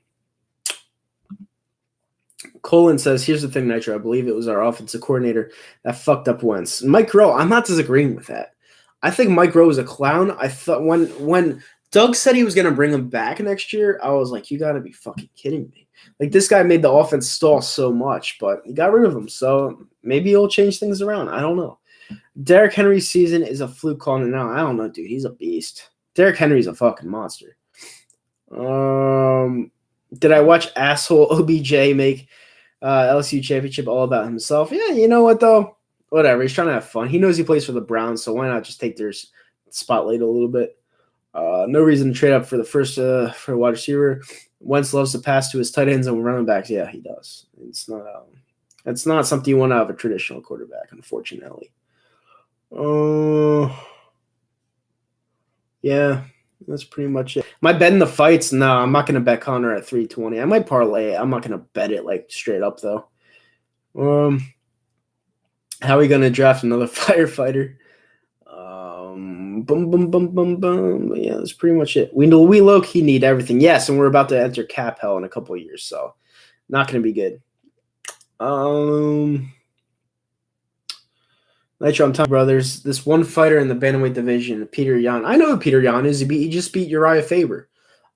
says, here's the thing, Nitro. I believe it was our offensive coordinator that fucked up Wentz. Mike Rowe, I'm not disagreeing with that. I think Mike Rowe is a clown. I thought when Doug said he was going to bring him back next year, I was like, you got to be fucking kidding me. This guy made the offense stall so much, but he got rid of him. So maybe he'll change things around. I don't know. Derrick Henry's season is a fluke calling it out. I don't know, dude. He's a beast. Derrick Henry's a fucking monster. Did I watch asshole OBJ make LSU championship all about himself? Yeah, you know what, though? Whatever. He's trying to have fun. He knows he plays for the Browns, so why not just take their spotlight a little bit? No reason to trade up for the first for a wide receiver. Wentz loves to pass to his tight ends and running backs. Yeah, he does. It's not something you want out of a traditional quarterback, unfortunately. Yeah, that's pretty much it. Am I betting the fights? No, I'm not going to bet Connor at 320. I might parlay it. I'm not going to bet it straight up though. How are we going to draft another firefighter? Yeah, that's pretty much it. We low-key need everything. Yes, and we're about to enter cap hell in a couple of years, so not going to be good. Nitro, I'm telling you, brothers, this one fighter in the bantamweight division, Peter Yan. I know who Peter Yan is. He just beat Uriah Faber.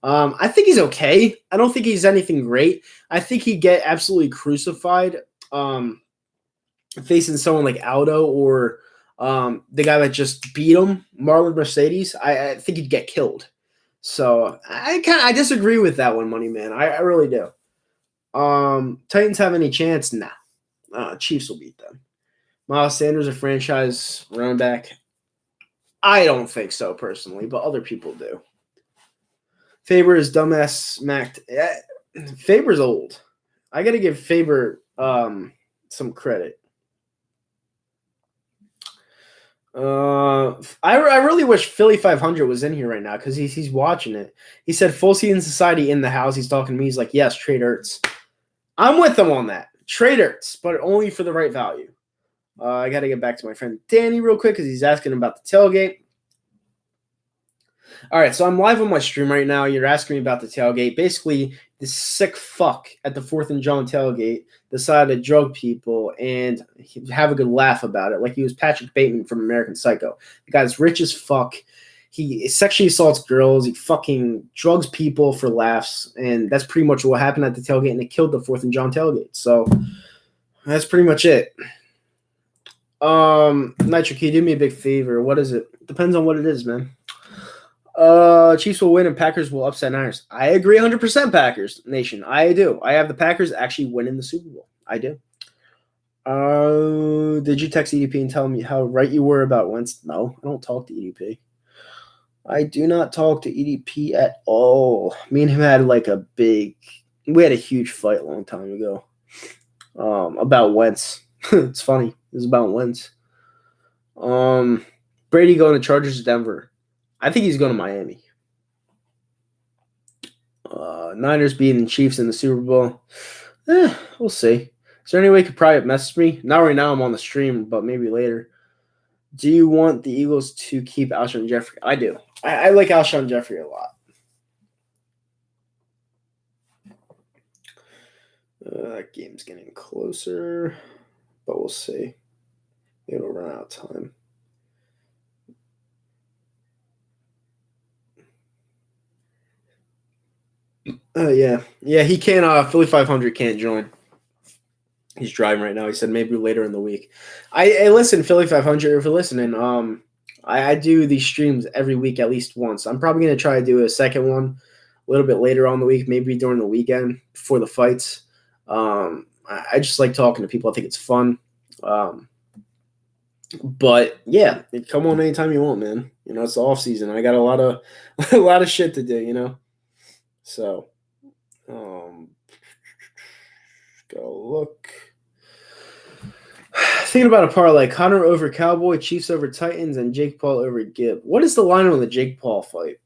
I think he's okay. I don't think he's anything great. I think he'd get absolutely crucified facing someone like Aldo or the guy that just beat him, Marlon Mercedes. I think he'd get killed. So I disagree with that one, Money Man. I really do. Titans have any chance? Nah. Chiefs will beat them. Miles Sanders, a franchise running back? I don't think so personally, but other people do. Faber is dumbass smacked. Faber's old. I got to give Faber some credit. I really wish Philly 500 was in here right now because he's watching it. He said full season society in the house. He's talking to me. He's like, yes, trade Ertz. I'm with him on that. Trade Ertz, but only for the right value. I got to get back to my friend Danny real quick because he's asking about the tailgate. All right, so I'm live on my stream right now. You're asking me about the tailgate. Basically, this sick fuck at the 4th and John tailgate decided to drug people and have a good laugh about it, like he was Patrick Bateman from American Psycho. The guy's rich as fuck. He sexually assaults girls. He fucking drugs people for laughs, and that's pretty much what happened at the tailgate. And it killed the 4th and John tailgate. So that's pretty much it. Nitro, can you do me a big favor? What is it? Depends on what it is, man. Chiefs will win and Packers will upset Niners. I agree 100%, Packers Nation. I do. I have the Packers actually winning the Super Bowl. I do. Did you text EDP and tell me how right you were about Wentz? No, I don't talk to EDP. I do not talk to EDP at all. Me and him had we had a huge fight a long time ago. About Wentz. It's funny. It was about Wentz. Brady going to Chargers to Denver. I think he's going to Miami. Niners beating the Chiefs in the Super Bowl. We'll see. Is there any way you could private message me? Not right now. I'm on the stream, but maybe later. Do you want the Eagles to keep Alshon Jeffrey? I do. I like Alshon Jeffrey a lot. That game's getting closer, but we'll see. It'll run out of time. Yeah. He can't. Philly 500 can't join. He's driving right now. He said maybe later in the week. I listen, Philly 500. If you're listening, I do these streams every week at least once. I'm probably gonna try to do a second one a little bit later on the week, maybe during the weekend before the fights. I just like talking to people. I think it's fun. But yeah, come on anytime you want, man. It's the off season. I got a lot of shit to do. So, go look. Thinking about a parlay: Connor over Cowboy, Chiefs over Titans, and Jake Paul over Gibb. What is the line on the Jake Paul fight?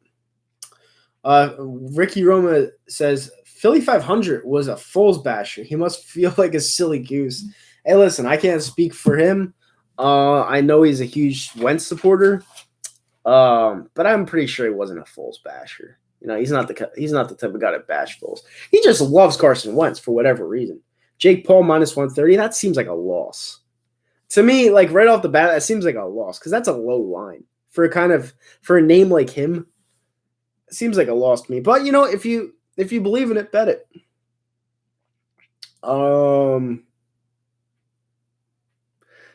Ricky Roma says Philly 500 was a Foles basher. He must feel like a silly goose. Hey, listen, I can't speak for him. I know he's a huge Wentz supporter, but I'm pretty sure he wasn't a Foles basher. He's not the type of guy to bash Foles. He just loves Carson Wentz for whatever reason. Jake Paul minus 130. That seems like a loss to me. Like right off the bat, that seems like a loss because that's a low line for a name like him. It seems like a loss to me. But if you believe in it, bet it.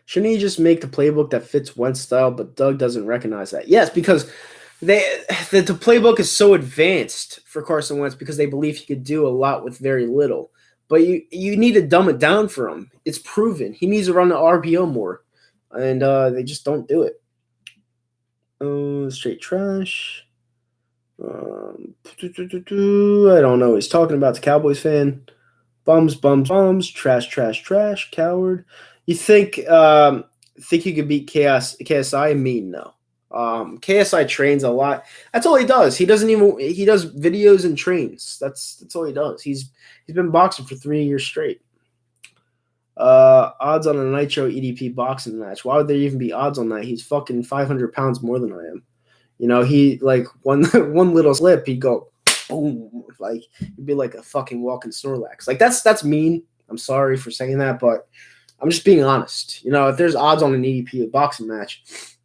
Shouldn't he just make the playbook that fits Wentz style? But Doug doesn't recognize that. Yes, because the playbook is so advanced for Carson Wentz because they believe he could do a lot with very little. But you need to dumb it down for him. It's proven. He needs to run the RPO more. And they just don't do it. Straight trash. I don't know. He's talking about the Cowboys fan. Bums, trash, coward. You think you could beat KSI? Me, no. KSI trains a lot. That's all he does. He does videos and trains. That's all he does. He's been boxing for 3 years straight. Odds on a Nitro EDP boxing match. Why would there even be odds on that? He's fucking 500 pounds more than I am. He like one little slip, he'd go boom, like he'd be like a fucking walking Snorlax. Like that's mean. I'm sorry for saying that, but I'm just being honest. If there's odds on an EDP boxing match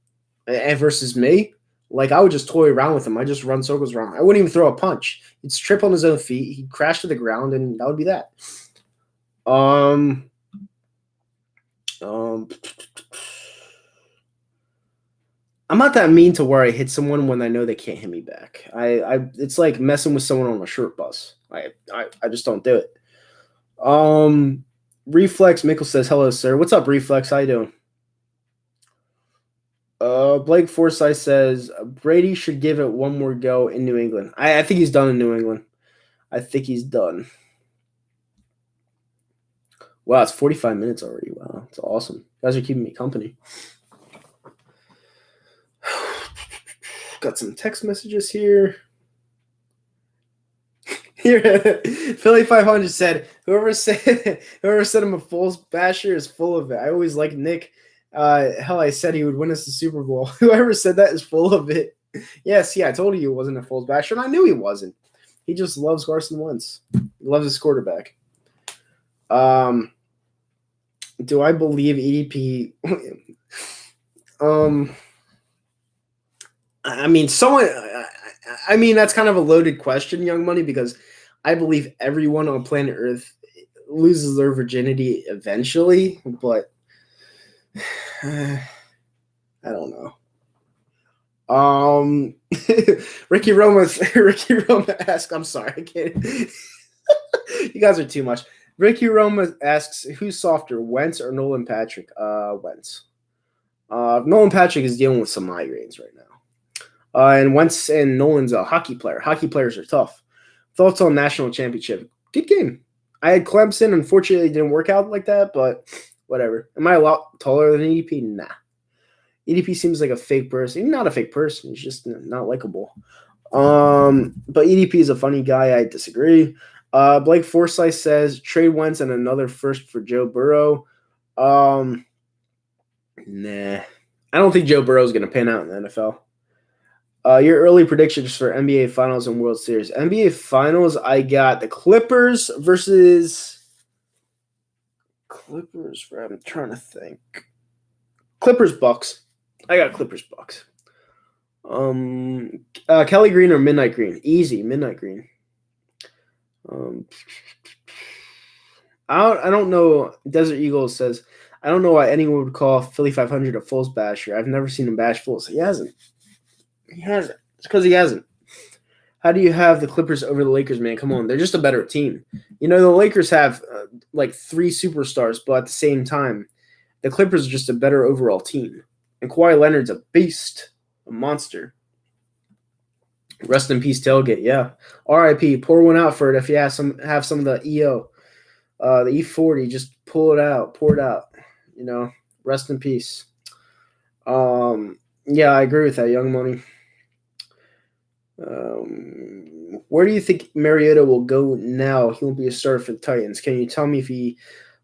and versus me, like I would just toy around with him. I just run circles around him. I wouldn't even throw a punch. He'd trip on his own feet. He'd crash to the ground, and that would be that. I'm not that mean to where I hit someone when I know they can't hit me back. It's like messing with someone on a short bus. I just don't do it. Reflex Mickle says, hello, sir. What's up, Reflex? How you doing? Blake Forsyth says, Brady should give it one more go in New England. I think he's done in New England. I think he's done. Wow, it's 45 minutes already. Wow, it's awesome. You guys are keeping me company. Got some text messages here. Philly 500 said, whoever said I'm a Foles basher is full of it. I always like Nick. Hell, I said he would win us the Super Bowl. Whoever said that is full of it. Yes, I told you he wasn't a Foles basher, and I knew he wasn't. He just loves Carson Wentz. He loves his quarterback. Do I believe EDP? I mean, someone. I mean, that's kind of a loaded question, Young Money, because I believe everyone on planet Earth loses their virginity eventually, but I don't know. Ricky Roma asks, I'm sorry, I can't. You guys are too much. Ricky Roma asks, who's softer, Wentz or Nolan Patrick? Wentz. Nolan Patrick is dealing with some migraines right now. And Wentz and Nolan's a hockey player. Hockey players are tough. Thoughts on national championship? Good game. I had Clemson. Unfortunately, it didn't work out like that, but whatever. Am I a lot taller than EDP? Nah. EDP seems like a fake person. He's not a fake person. He's just not likable. But EDP is a funny guy. I disagree. Blake Forsyth says trade Wentz and another first for Joe Burrow. Nah. I don't think Joe Burrow is going to pan out in the NFL. Your early predictions for NBA Finals and World Series. NBA Finals, I got the Clippers versus I'm trying to think. Clippers Bucks. I got Clippers Bucks. Kelly Green or Midnight Green? Easy, Midnight Green. I don't know. Desert Eagle says, I don't know why anyone would call Philly 500 a Fulls basher. I've never seen him bash Fulls. He hasn't. It's because he hasn't. How do you have the Clippers over the Lakers, man? Come on. They're just a better team. You know, the Lakers have like 3 superstars, but at the same time, the Clippers are just a better overall team. And Kawhi Leonard's a beast, a monster. Rest in peace, Tailgate. Yeah. R.I.P. Pour one out for it if you have some of the EO. The E40, just pull it out, pour it out. You know, rest in peace. Yeah, I agree with that, Young Money. Where do you think Mariota will go now? He won't be a starter for the Titans. Can you tell me if he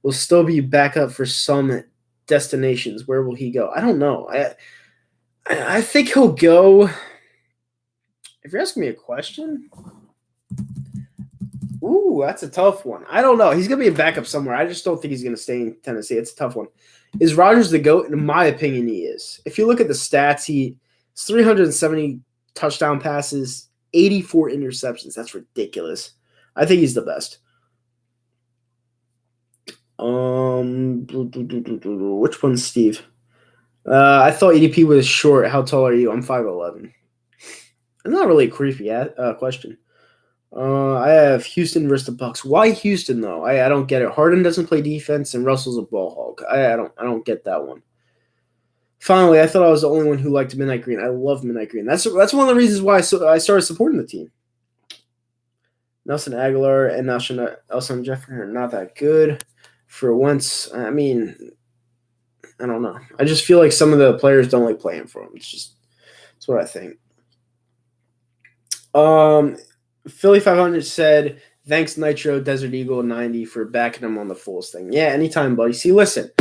will still be back up for some destinations? Where will he go? I don't know. I think he'll go. If you're asking me a question, ooh, that's a tough one. I don't know. He's going to be a backup somewhere. I just don't think he's going to stay in Tennessee. It's a tough one. Is Rodgers the GOAT? In my opinion, he is. If you look at the stats, he's 370 touchdown passes, 84 interceptions. That's ridiculous. I think he's the best. Which one's Steve? I thought EDP was short. How tall are you? I'm 5'11". It's not really a creepy question. I have Houston versus the Bucks. Why Houston though? I don't get it. Harden doesn't play defense, and Russell's a ball hog. I don't get that one. Finally, I thought I was the only one who liked Midnight Green. I love Midnight Green. That's one of the reasons why I started supporting the team. Nelson Aguilar and Alshon Jeffrey are not that good. For once, I mean, I don't know. I just feel like some of the players don't like playing for him. It's what I think. Philly 500 said, thanks Nitro Desert Eagle 90 for backing him on the Fulls thing. Yeah, anytime, buddy. See, listen,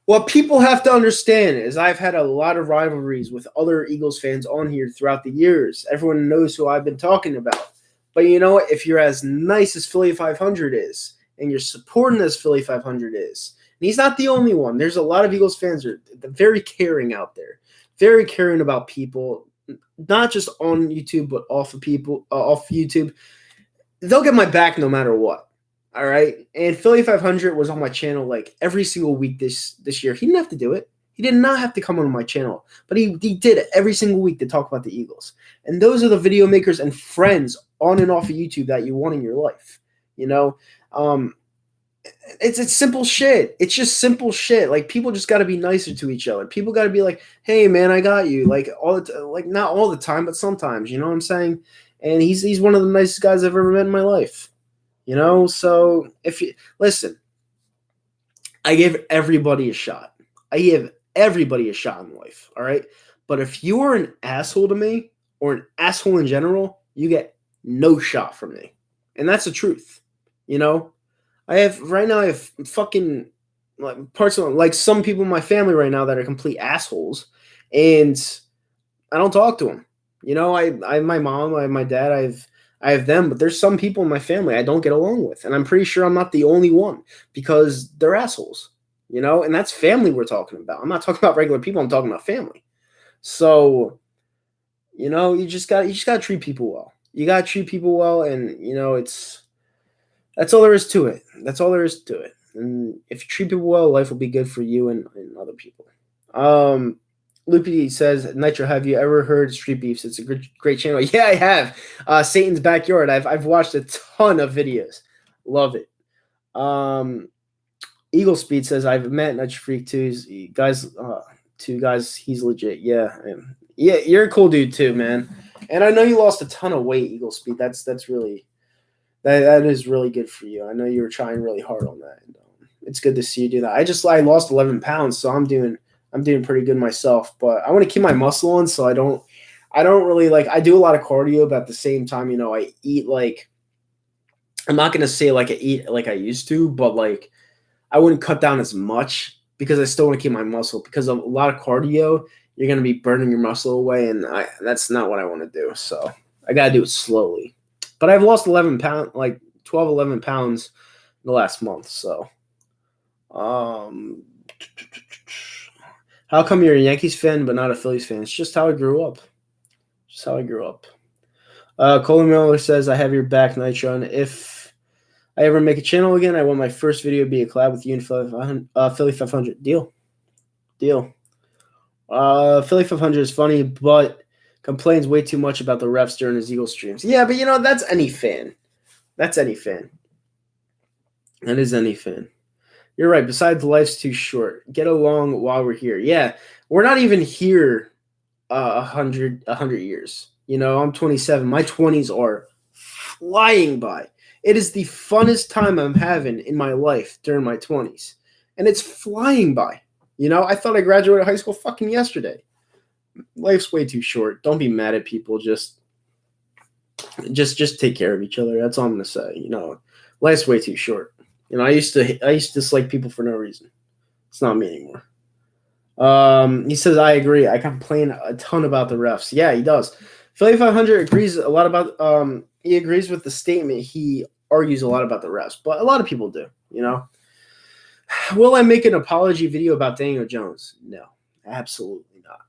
what people have to understand is I've had a lot of rivalries with other Eagles fans on here throughout the years. Everyone knows who I've been talking about. But you know what? If you're as nice as Philly 500 is, and you're supporting as Philly 500 is, and he's not the only one. There's a lot of Eagles fans that are very caring out there, very caring about people, not just on YouTube, but off YouTube. They'll get my back no matter what. All right. And Philly 500 was on my channel like every single week this year. He didn't have to do it. He did not have to come on my channel, but he did it every single week to talk about the Eagles. And those are the video makers and friends on and off of YouTube that you want in your life. You know, it's simple shit. It's just simple shit. Like people just got to be nicer to each other. People got to be like, "Hey, man, I got you." Like not all the time, but sometimes. You know what I'm saying? And he's one of the nicest guys I've ever met in my life. You know, so if you listen, I give everybody a shot. I give everybody a shot in life. All right, but if you are an asshole to me or an asshole in general, you get no shot from me, and that's the truth. You know, I have fucking like parts of like some people in my family right now that are complete assholes, and I don't talk to them. You know, I have my mom, I have my dad, I have them, but there's some people in my family I don't get along with, and I'm pretty sure I'm not the only one because they're assholes. You know, and that's family we're talking about. I'm not talking about regular people. I'm talking about family. So You just gotta treat people well. You gotta treat people well, and that's all there is to it. That's all there is to it. And if you treat people well, life will be good for you and other people. Loopy says, Nitro, have you ever heard Street Beefs? It's a great channel. Yeah, I have. Satan's Backyard. I've watched a ton of videos. Love it. Eagle Speed says, I've met Nitro Freak too. Two guys, he's legit. Yeah. Yeah, you're a cool dude too, man. And I know you lost a ton of weight, Eagle Speed. That is really good for you. I know you were trying really hard on that. And, it's good to see you do that. I lost 11 pounds, so I'm doing pretty good myself. But I want to keep my muscle on, so I don't really I do a lot of cardio, but at the same time, I eat I'm not gonna say I eat like I used to, but I wouldn't cut down as much because I still want to keep my muscle. Because of a lot of cardio, you're gonna be burning your muscle away, and that's not what I want to do. So I gotta do it slowly. But I've lost 11 pounds, 12, 11 pounds in the last month. So, how come you're a Yankees fan but not a Phillies fan? It's just how I grew up. Colin Miller says, I have your back, Nitro. And if I ever make a channel again, I want my first video to be a collab with you and Philly 500. Deal. Philly 500 is funny, but complains way too much about the refs during his Eagles streams. Yeah, but that's any fan. That is any fan. You're right. Besides, life's too short. Get along while we're here. Yeah, we're not even here 100 years. I'm 27. My 20s are flying by. It is the funnest time I'm having in my life during my 20s. And it's flying by. I thought I graduated high school fucking yesterday. Life's way too short. Don't be mad at people. Just take care of each other. That's all I'm gonna say. Life's way too short. I used to dislike people for no reason. It's not me anymore. He says, I agree. I complain a ton about the refs. Yeah, he does. Philly 500 agrees a lot about. He agrees with the statement. He argues a lot about the refs, but a lot of people do. Will I make an apology video about Daniel Jones? No, absolutely not.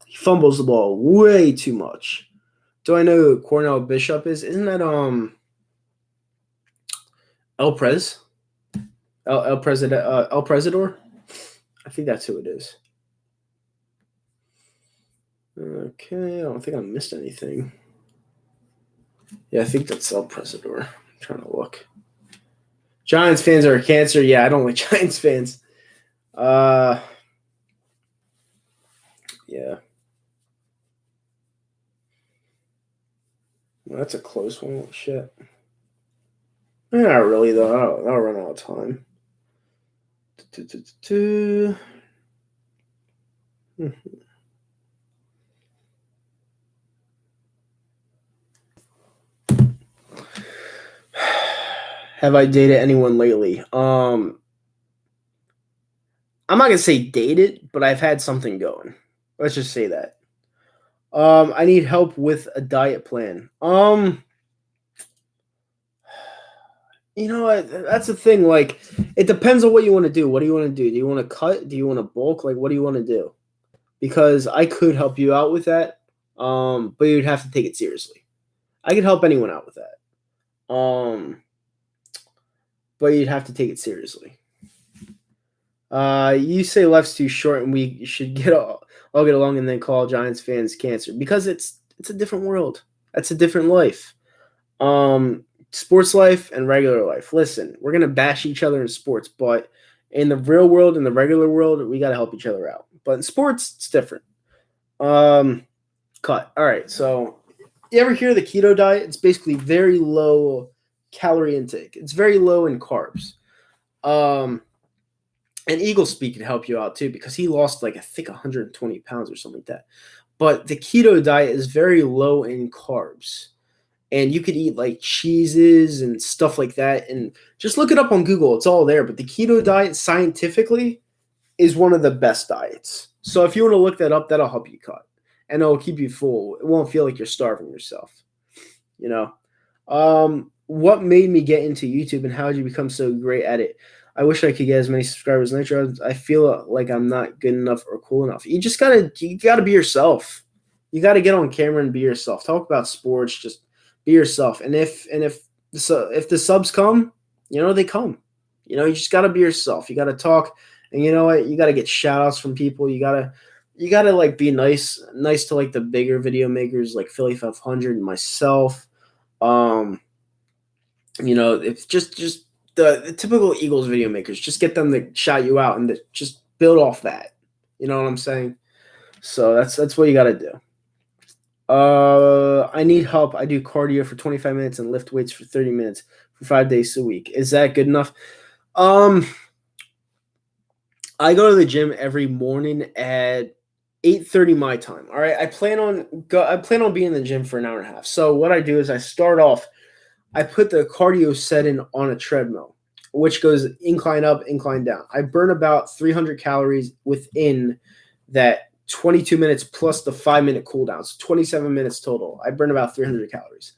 He fumbles the ball way too much. Do I know who Cornell Bishop is? Isn't that El Presidor? I think that's who it is. Okay, I don't think I missed anything. Yeah, I think that's El Presidor. I'm trying to look. Giants fans are a cancer. Yeah, I don't like Giants fans. Yeah. Well, that's a close one. Shit. Not really, though. That'll run out of time. Have I dated anyone lately? I'm not gonna say dated, but I've had something going. Let's just say that. I need help with a diet plan. That's the thing. It depends on what you want to do. What do you want to do? Do you want to cut? Do you want to bulk? What do you want to do? Because I could help you out with that. But you'd have to take it seriously. I could help anyone out with that. But you'd have to take it seriously. You say left's too short and we should all get along and then call Giants fans cancer because it's a different world. That's a different life. Sports life and regular life. Listen, we're gonna bash each other in sports, but in the real world, in the regular world, we gotta help each other out. But in sports, it's different. Cut. All right. So you ever hear of the keto diet? It's basically very low calorie intake. It's very low in carbs. And Eagle Speak can help you out too because he lost I think 120 pounds or something like that. But the keto diet is very low in carbs. And you could eat cheeses and stuff like that. And just look it up on Google. It's all there. But the keto diet scientifically is one of the best diets. So if you want to look that up, that'll help you cut. And it'll keep you full. It won't feel like you're starving yourself. What made me get into YouTube and how did you become so great at it? I wish I could get as many subscribers as Nitro. I feel like I'm not good enough or cool enough. You gotta be yourself. You got to get on camera and be yourself. Talk about sports. Just be yourself. And if the subs come, they come. You just got to be yourself. You got to talk. And you know what? You got to get shout outs from people. You got to like be nice to like the bigger video makers like Philly 500 and myself. It's just the typical Eagles video makers. Just get them to shout you out and just build off that. You know what I'm saying? So that's what you got to do. I need help. I do cardio for 25 minutes and lift weights for 30 minutes for 5 days a week. Is that good enough? I go to the gym every morning at 8:30 my time. All right. I plan on being in the gym for an hour and a half. So what I do is I start off, I put the cardio setting on a treadmill, which goes incline up, incline down. I burn about 300 calories within that 22 minutes plus the 5-minute cooldown. So 27 minutes total. I burn about 300 calories.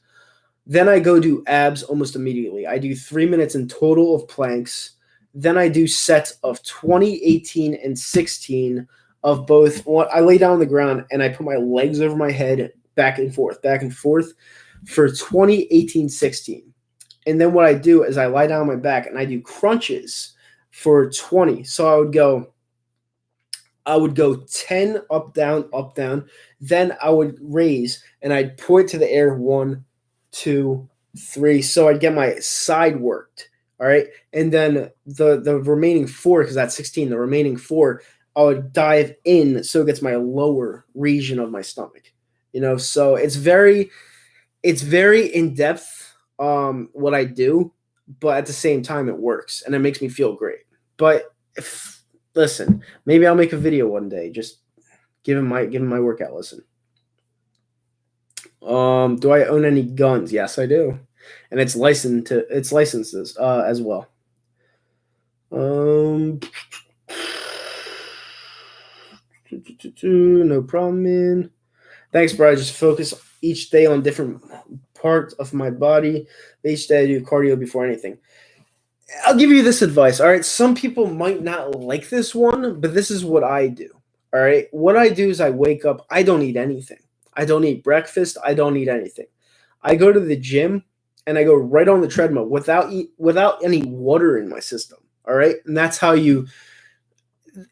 Then I go do abs almost immediately. I do 3 minutes in total of planks. Then I do sets of 20, 18, and 16 of both. I lay down on the ground and I put my legs over my head back and forth for 20, 18, 16. And then what I do is I lie down on my back and I do crunches for 20. So I would go 10 up, down. Then I would raise and I'd point to the air 1, 2, 3. So I'd get my side worked. All right. And then the remaining 4, because that's 16, the remaining 4, I would dive in so it gets my lower region of my stomach. So it's very in depth what I do, but at the same time it works and it makes me feel great. But listen, maybe I'll make a video one day. Just give him my workout. Listen. Do I own any guns? Yes, I do, and it's licensed as well. No problem, man. Thanks, bro. I just focus each day on different parts of my body. Each day I do cardio before anything. I'll give you this advice, all right? Some people might not like this one, but this is what I do, all right? What I do is I wake up. I don't eat anything. I don't eat breakfast. I don't eat anything. I go to the gym, and I go right on the treadmill without any water in my system, all right? And that's how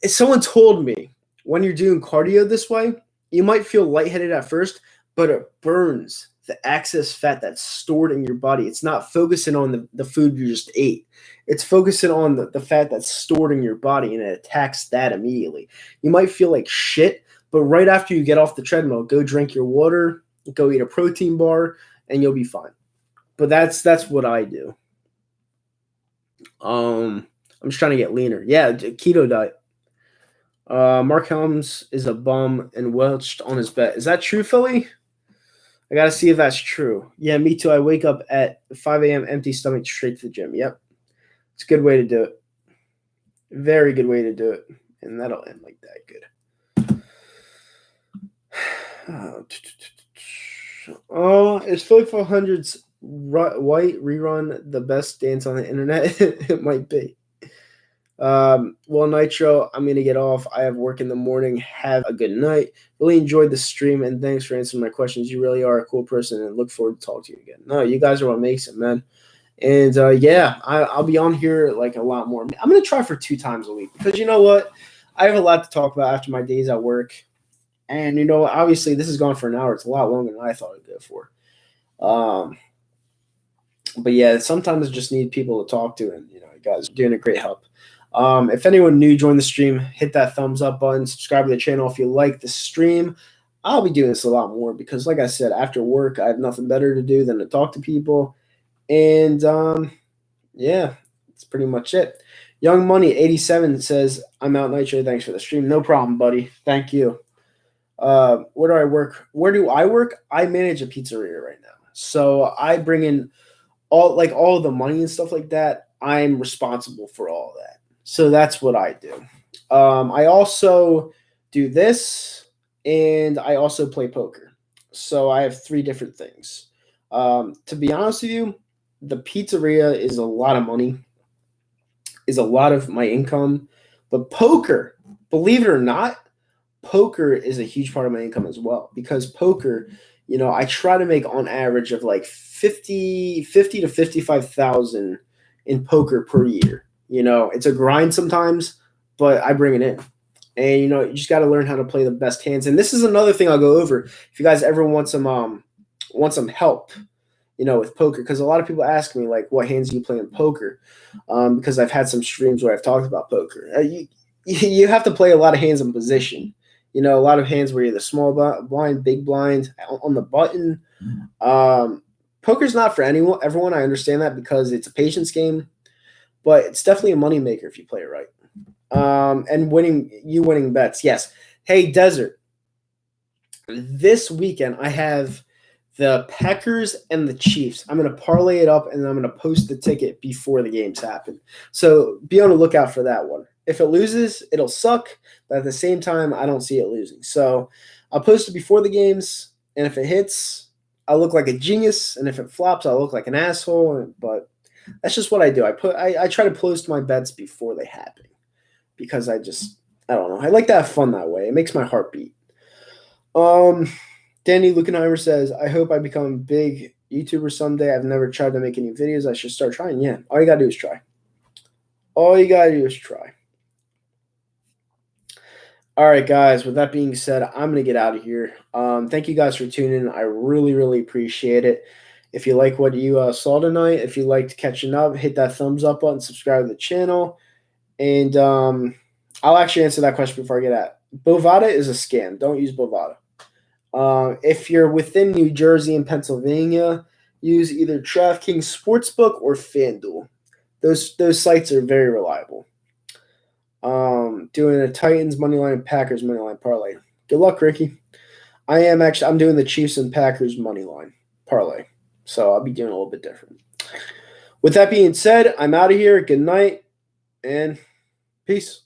someone told me when you're doing cardio this way, you might feel lightheaded at first, but it burns the excess fat that's stored in your body. It's not focusing on the food you just ate. It's focusing on the fat that's stored in your body, and it attacks that immediately. You might feel like shit, but right after you get off the treadmill, go drink your water, go eat a protein bar, and you'll be fine. But that's what I do. I'm just trying to get leaner. Yeah, keto diet. Mark Helms is a bum and welched on his bet. Is that true, Philly? I got to see if that's true. Yeah, me too. I wake up at 5 a.m. empty stomach straight to the gym. Yep. It's a good way to do it. Very good way to do it. And that'll end like that. Good. Is Philly 400's white rerun the best dance on the internet? It might be. Well, Nitro, I'm going to get off. I have work in the morning. Have a good night. Really enjoyed the stream, and thanks for answering my questions. You really are a cool person, and look forward to talking to you again. No, you guys are what makes it, man. And, I'll be on here, like, a lot more. I'm going to try for 2 times a week because you know what? I have a lot to talk about after my days at work. And, obviously this has gone for an hour. It's a lot longer than I thought it would go for. But, yeah, sometimes I just need people to talk to, and, you guys are doing a great help. If anyone new joined the stream, hit that thumbs up button, subscribe to the channel if you like the stream. I'll be doing this a lot more because, like I said, after work, I have nothing better to do than to talk to people. And, that's pretty much it. Young Money 87 says, I'm out, Nitro. Thanks for the stream. No problem, buddy. Thank you. Where do I work? Where do I work? I manage a pizzeria right now. So I bring in all of the money and stuff like that. I'm responsible for all of that. So that's what I do. I also do this, and I also play poker. So I have 3 different things. To be honest with you, the pizzeria is a lot of money, is a lot of my income. But poker, believe it or not, poker is a huge part of my income as well, because poker, I try to make on average of like 50 to 55,000 in poker per year. It's a grind sometimes, but I bring it in. And you just got to learn how to play the best hands. And this is another thing I'll go over if you guys ever want some help, with poker, because a lot of people ask me like, what hands do you play in poker? Because I've had some streams where I've talked about poker. You have to play a lot of hands in position. A lot of hands where you're the small blind, big blind on the button. Poker's not for everyone. I understand that, because it's a patience game, but it's definitely a moneymaker if you play it right. And winning bets. Yes. Hey, Desert. This weekend I have the Packers and the Chiefs. I'm going to parlay it up, and I'm going to post the ticket before the games happen. So be on the lookout for that one. If it loses, it'll suck, but at the same time, I don't see it losing. So I'll post it before the games, and if it hits, I'll look like a genius, and if it flops, I'll look like an asshole. But that's just what I do. I try to post my bets before they happen, because I don't know. I like to have fun that way. It makes my heart beat. Danny Lukenheimer says, I hope I become a big YouTuber someday. I've never tried to make any videos. I should start trying. Yeah, all you got to do is try. All right, guys, with that being said, I'm going to get out of here. Thank you guys for tuning in. I really, really appreciate it. If you like what you saw tonight, if you liked catching up, hit that thumbs up button, subscribe to the channel. And I'll actually answer that question before I get out. Bovada is a scam. Don't use Bovada. If you're within New Jersey and Pennsylvania, use either DraftKings Sportsbook or FanDuel. Those sites are very reliable. Doing a Titans moneyline and Packers moneyline parlay. Good luck, Ricky. I'm doing the Chiefs and Packers moneyline parlay. So I'll be doing a little bit different. With that being said, I'm out of here. Good night and peace.